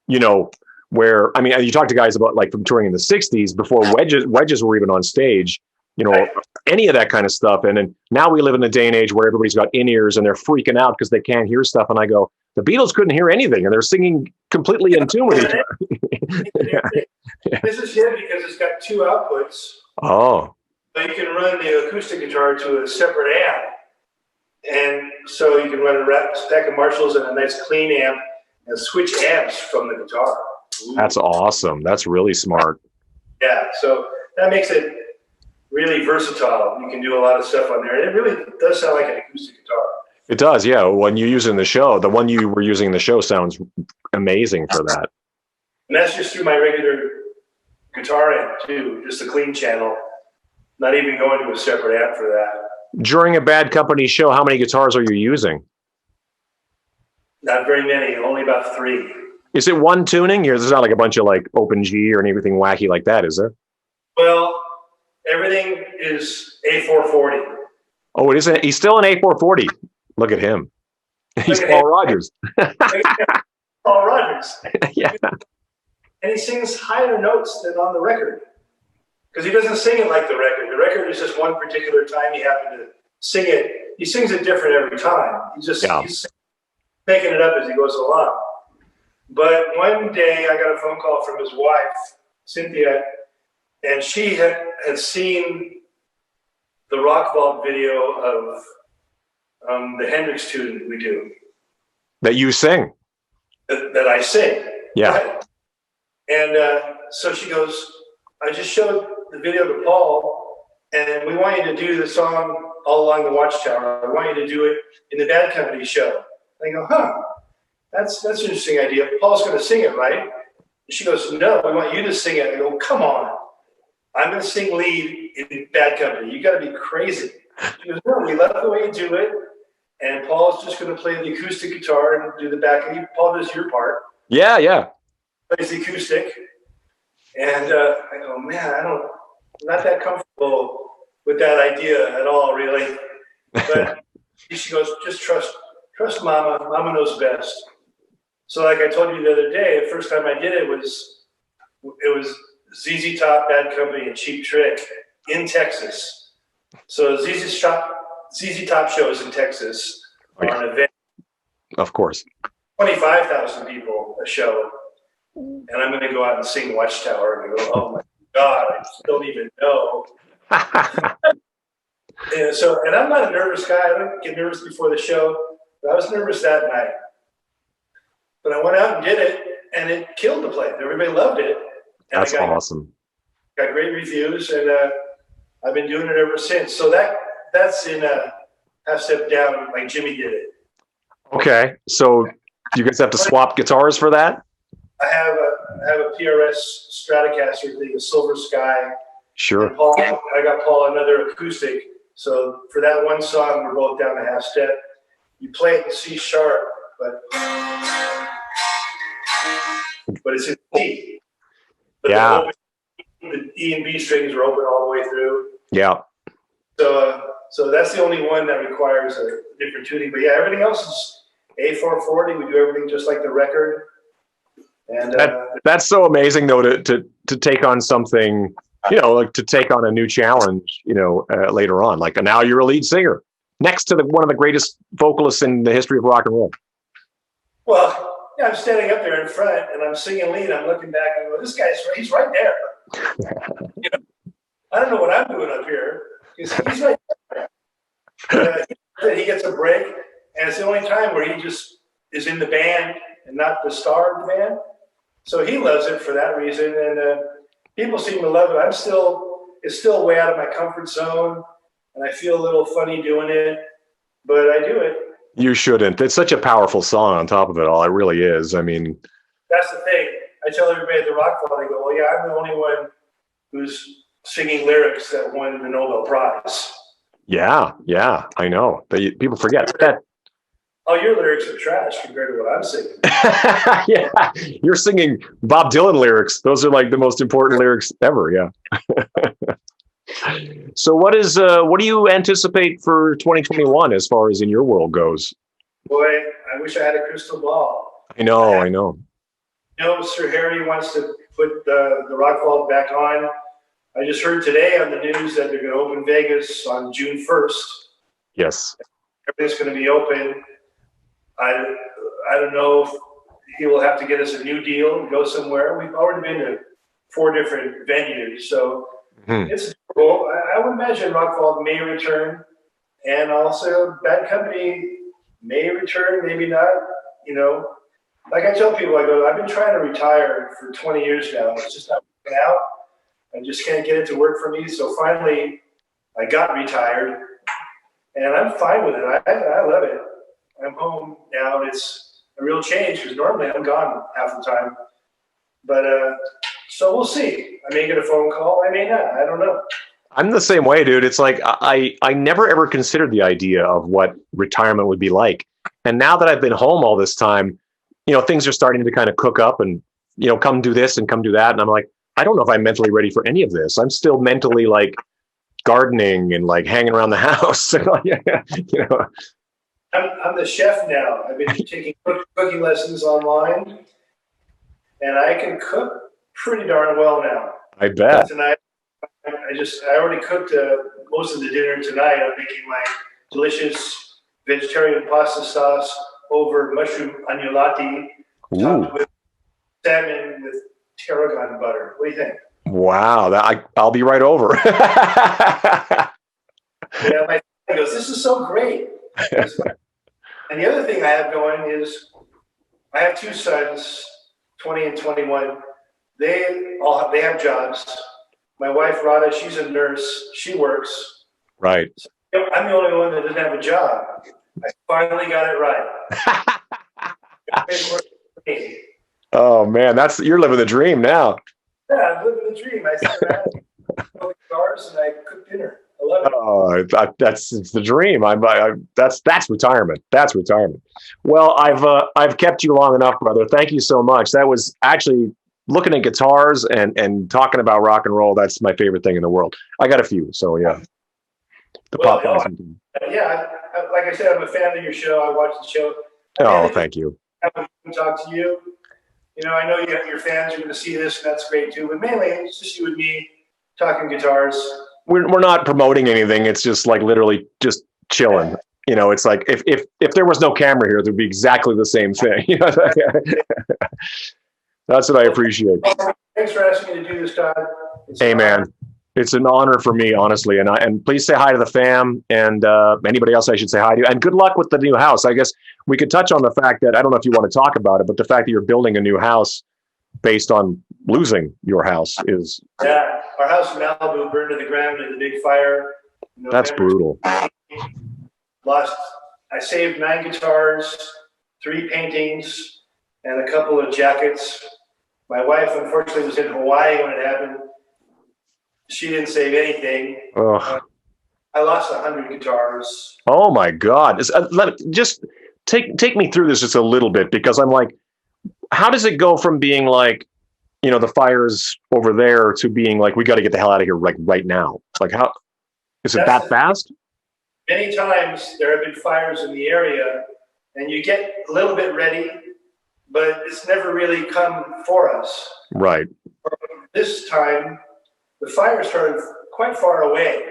you know, where, I mean, you talk to guys about like from touring in the 60s before wedges were even on stage, you know, any of that kind of stuff. And then now we live in a day and age where everybody's got in-ears and they're freaking out because they can't hear stuff. And I go, the Beatles couldn't hear anything and they're singing completely in tune with each other. This is him because it's got two outputs. Oh. So you can run the acoustic guitar to a separate amp. And so you can run a stack of Marshalls and a nice clean amp and switch amps from the guitar. Ooh. That's awesome. That's really smart. Yeah, so that makes it really versatile. You can do a lot of stuff on there. And it really does sound like an acoustic guitar. It does, yeah. When you use it in the show, the one you were using in the show sounds amazing for that. And that's just through my regular guitar amp too, just a clean channel. Not even going to a separate amp for that. During a Bad Company show, how many guitars are you using? Not very many, only about 3. Is it one tuning? There's not like a bunch of like open G or anything wacky like that, is there? Well, everything is A440. Oh, it isn't. He's still an A440. Look at him. He's Paul Rodgers. Paul Rodgers. Yeah. And he sings higher notes than on the record. Because he doesn't sing it like the record. The record is just one particular time he happened to sing it. He sings it different every time. He's making it up as he goes along. But one day I got a phone call from his wife, Cynthia, and she had seen the Rock Vault video of the Hendrix tune we do. That you sing. That I sing. Yeah. Right? And so she goes, I just showed the video to Paul, and we want you to do the song All Along the Watchtower. I want you to do it in the Bad Company show. And I go, that's an interesting idea. Paul's going to sing it, right? And she goes, no, we want you to sing it. I go, come on. I'm going to sing lead in Bad Company. You got to be crazy. She goes, no, we love the way you do it. And Paul's just going to play the acoustic guitar and do the back. Paul does your part. Yeah. Plays the acoustic. And I go, man, I'm not that comfortable with that idea at all, really. But she goes, just trust Mama. Mama knows best. So like I told you the other day, the first time I did it was ZZ Top, Bad Company, and Cheap Trick in Texas. So ZZ Top shows in Texas are an event. Of course. 25,000 people a show. And I'm going to go out and sing Watchtower and go, oh my God, I don't even know. And I'm not a nervous guy. I don't get nervous before the show. But I was nervous that night. But I went out and did it, and it killed the place. Everybody loved it. And That's awesome. Got great reviews, and I've been doing it ever since. So that's in a half step down, like Jimmy did it. Okay, so you guys have to swap guitars for that? I have a PRS Stratocaster thing, a Silver Sky. Sure. I got Paul another acoustic. So for that one song, we're both down a half step. You play it in C sharp, but it's in C. But yeah. The E and B strings are open all the way through. Yeah. So that's the only one that requires a different tuning. But yeah, everything else is A440. We do everything just like the record. And that's so amazing, though, to take on something, like to take on a new challenge, later on. Like now you're a lead singer next to one of the greatest vocalists in the history of rock and roll. Well, yeah, I'm standing up there in front and I'm singing lead. I'm looking back and I go, this guy's he's right there. I don't know what I'm doing up here. He's right there. He gets a break, and it's the only time where he just is in the band and not the star of the band. So he loves it for that reason, and people seem to love it. It's still way out of my comfort zone, and I feel a little funny doing it, but I do it. You shouldn't. It's such a powerful song on top of it all. It really is. I mean, that's the thing. I tell everybody at the Rock Vault, I go, well, yeah, I'm the only one who's singing lyrics that won the Nobel Prize. Yeah, I know. People forget that. Oh, your lyrics are trash compared to what I'm singing. Yeah, you're singing Bob Dylan lyrics. Those are like the most important lyrics ever. Yeah. So what do you anticipate for 2021 as far as in your world goes? Boy, I wish I had a crystal ball. I know. Sir Harry wants to put the Rock Vault back on. I just heard today on the news that they're going to open Vegas on June 1st. Yes. Everything's going to be open. I don't know he will have to get us a new deal and go somewhere. We've already been to 4 different venues, so it's cool. I would imagine Rockfall may return, and also Bad Company may return, maybe not. You know, like I tell people, I've been trying to retire for 20 years now. It's just not working out. I just can't get it to work for me. So finally, I got retired, and I'm fine with it. I love it. I'm home now. It's a real change because normally I'm gone half the time. But so we'll see. I may get a phone call. I may not. I don't know. I'm the same way, dude. It's like I never ever considered the idea of what retirement would be like. And now that I've been home all this time, you know, things are starting to kind of cook up and, you know, come do this and come do that. And I'm like, I don't know if I'm mentally ready for any of this. I'm still mentally like gardening and like hanging around the house. You know. I'm the chef now. I've been taking cooking lessons online, and I can cook pretty darn well now. I bet. Tonight, I already cooked most of the dinner tonight. I'm making my delicious vegetarian pasta sauce over mushroom agnolotti, topped with salmon with tarragon butter. What do you think? Wow, I'll be right over. Yeah, my friend goes, "This is so great." And the other thing I have going is I have 2 sons, 20 and 21. They have jobs. My wife, Rada, she's a nurse. She works. Right. So I'm the only one that doesn't have a job. I finally got it right. Oh man, you're living the dream now. Yeah, I'm living the dream. I sit around, I guitars, and I cook dinner. I love it. Oh, that's the dream. That's retirement. That's retirement. Well, I've kept you long enough, brother. Thank you so much. That was actually looking at guitars and talking about rock and roll. That's my favorite thing in the world. I got a few, so yeah. Yeah, like I said, I'm a fan of your show. I watch the show. Oh, thank you. I talk to you. You know, I know your fans are going to see this, and that's great too. But mainly, it's just you and me talking guitars. We're not promoting anything. It's just like literally just chilling. You know, it's like if there was no camera here, it would be exactly the same thing. You know? That's what I appreciate. Thanks for asking me to do this, Todd. Hey, man. It's an honor for me, honestly. And please say hi to the fam and anybody else I should say hi to. And good luck with the new house. I guess we could touch on the fact that, I don't know if you want to talk about it, but the fact that you're building a new house based on losing your house is... Yeah, our house in Malibu burned to the ground in the big fire. That's brutal. I saved 9 guitars, 3 paintings, and a couple of jackets. My wife, unfortunately, was in Hawaii when it happened. She didn't save anything. I lost 100 guitars. Oh my God! Just take me through this just a little bit, because I'm like, how does it go from being like, you know, the fire's over there to being like, we got to get the hell out of here like right now? Like, how is it that fast? Many times there have been fires in the area, and you get a little bit ready, but it's never really come for us. Right. This time, the fire started quite far away,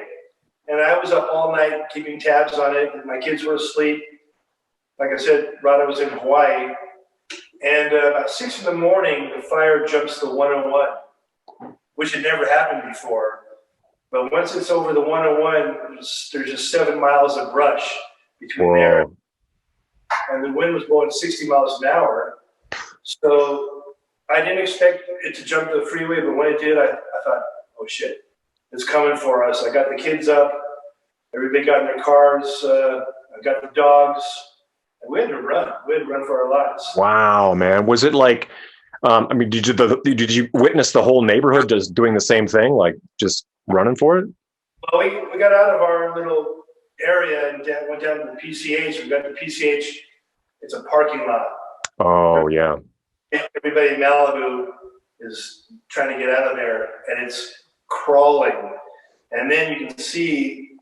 and I was up all night keeping tabs on it, and my kids were asleep. Like I said, Rada was in Hawaii, and about 6 in the morning, the fire jumps the 101, which had never happened before. But once it's over the 101, there's just 7 miles of brush between there, and the wind was blowing 60 miles an hour. So I didn't expect it to jump the freeway, but when it did, I thought, oh shit, it's coming for us. I got the kids up. Everybody got in their cars. I got the dogs. And we had to run. We had to run for our lives. Wow, man. Was it like, I mean, did you witness the whole neighborhood just doing the same thing, like just running for it? Well, we got out of our little area and went down to the PCH. We got to PCH. It's a parking lot. Oh, yeah. Everybody in Malibu is trying to get out of there, and it's crawling. And then you can see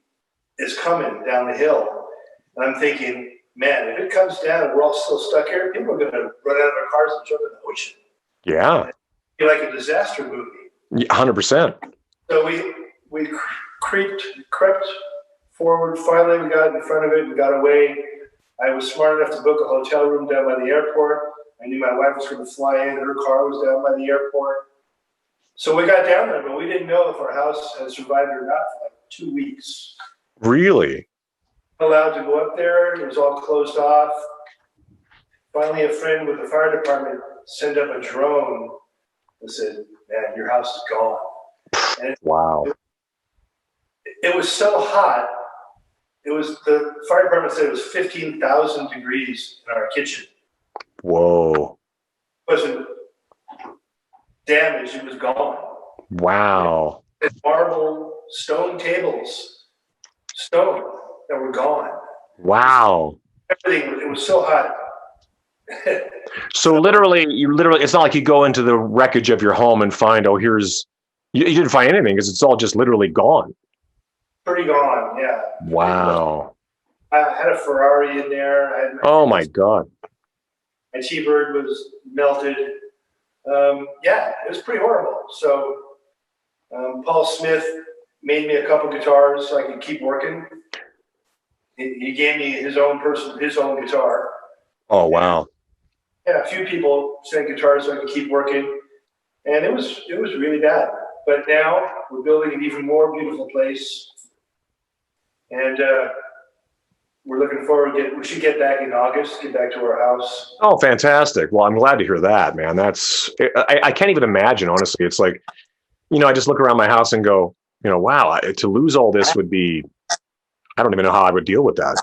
it's coming down the hill. And I'm thinking, man, if it comes down and we're all still stuck here, people are going to run out of their cars and jump in the ocean. Yeah. It'd be like a disaster movie. 100%. So we crept forward. Finally, we got in front of it and got away. I was smart enough to book a hotel room down by the airport. I knew my wife was going to fly in. Her car was down by the airport. So we got down there, but we didn't know if our house had survived or not for like 2 weeks. Really? Allowed to go up there. It was all closed off. Finally, a friend with the fire department sent up a drone and said, man, your house is gone. And Wow. it was so hot. The fire department said it was 15,000 degrees in our kitchen. Whoa. It wasn't damaged, it was gone. Wow. And marble stone tables, stone, that were gone. Wow. Everything, it was so hot. So literally, it's not like you go into the wreckage of your home and find, oh, you didn't find anything because it's all just literally gone. Pretty gone, yeah. Wow. I had a Ferrari in there. Oh my God. My T-Bird was melted. Yeah, it was pretty horrible. So Paul Smith made me a couple guitars so I could keep working. He gave me his own guitar. Oh, wow. Yeah, a few people sent guitars so I could keep working. And it was really bad. But now we're building an even more beautiful place. And we're looking forward we should get back in August, get back to our house. Oh, fantastic. Well, I'm glad to hear that, man. I can't even imagine, honestly. It's like, I just look around my house and go, wow, to lose all this would be, I don't even know how I would deal with that.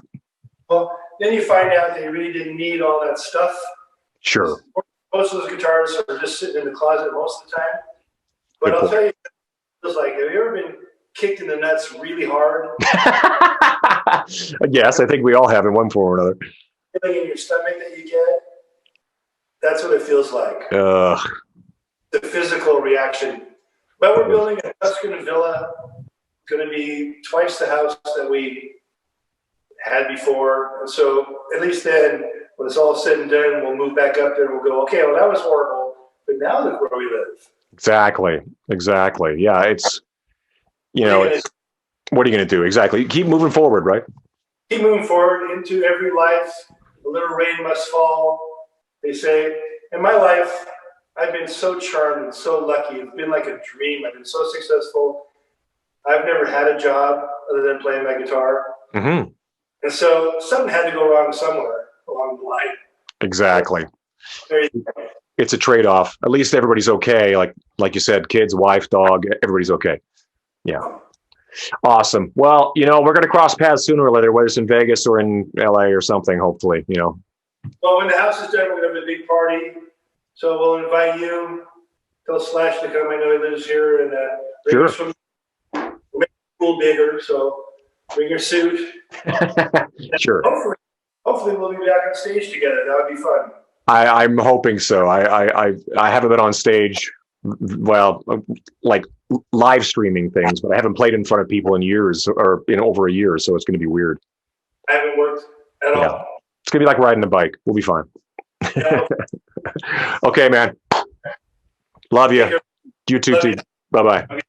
Well, then you find out that you really didn't need all that stuff. Sure. Most of those guitars are just sitting in the closet most of the time. But I'll tell you, it feels like, have you ever been kicked in the nuts really hard? Yes, I think we all have in one form or another. Feeling in your stomach that you get, that's what it feels like. The physical reaction. But we're building a Tuscan villa. It's going to be twice the house that we had before. And so at least then, when it's all said and done, we'll move back up there and we'll go, okay, well, that was horrible, but now look where we live. Exactly. Yeah, it's, what are you going to do? Exactly. Keep moving forward, right? Keep moving forward into every life. A little rain must fall, they say. In my life, I've been so charmed and so lucky. It's been like a dream. I've been so successful. I've never had a job other than playing my guitar. Mm-hmm. And so something had to go wrong somewhere along the line. Exactly. There you go. It's a trade-off. At least everybody's okay. Like you said, kids, wife, dog, everybody's okay. Yeah. Awesome. Well, we're going to cross paths sooner or later, whether it's in Vegas or in LA or something, hopefully, Well, when the house is done, we're going to have a big party. So we'll invite you. Tell Slash to come. I know he lives here. And sure. We'll make the pool bigger. So bring your suit. Sure. Hopefully we'll be back on stage together. That would be fun. I'm hoping so. I haven't been on stage, well, like live streaming things, but I haven't played in front of people in years or in over a year. So it's going to be weird. I haven't worked at all. It's going to be like riding a bike. We'll be fine. Yeah. Okay, man. Love you. You too. Bye-bye. Okay.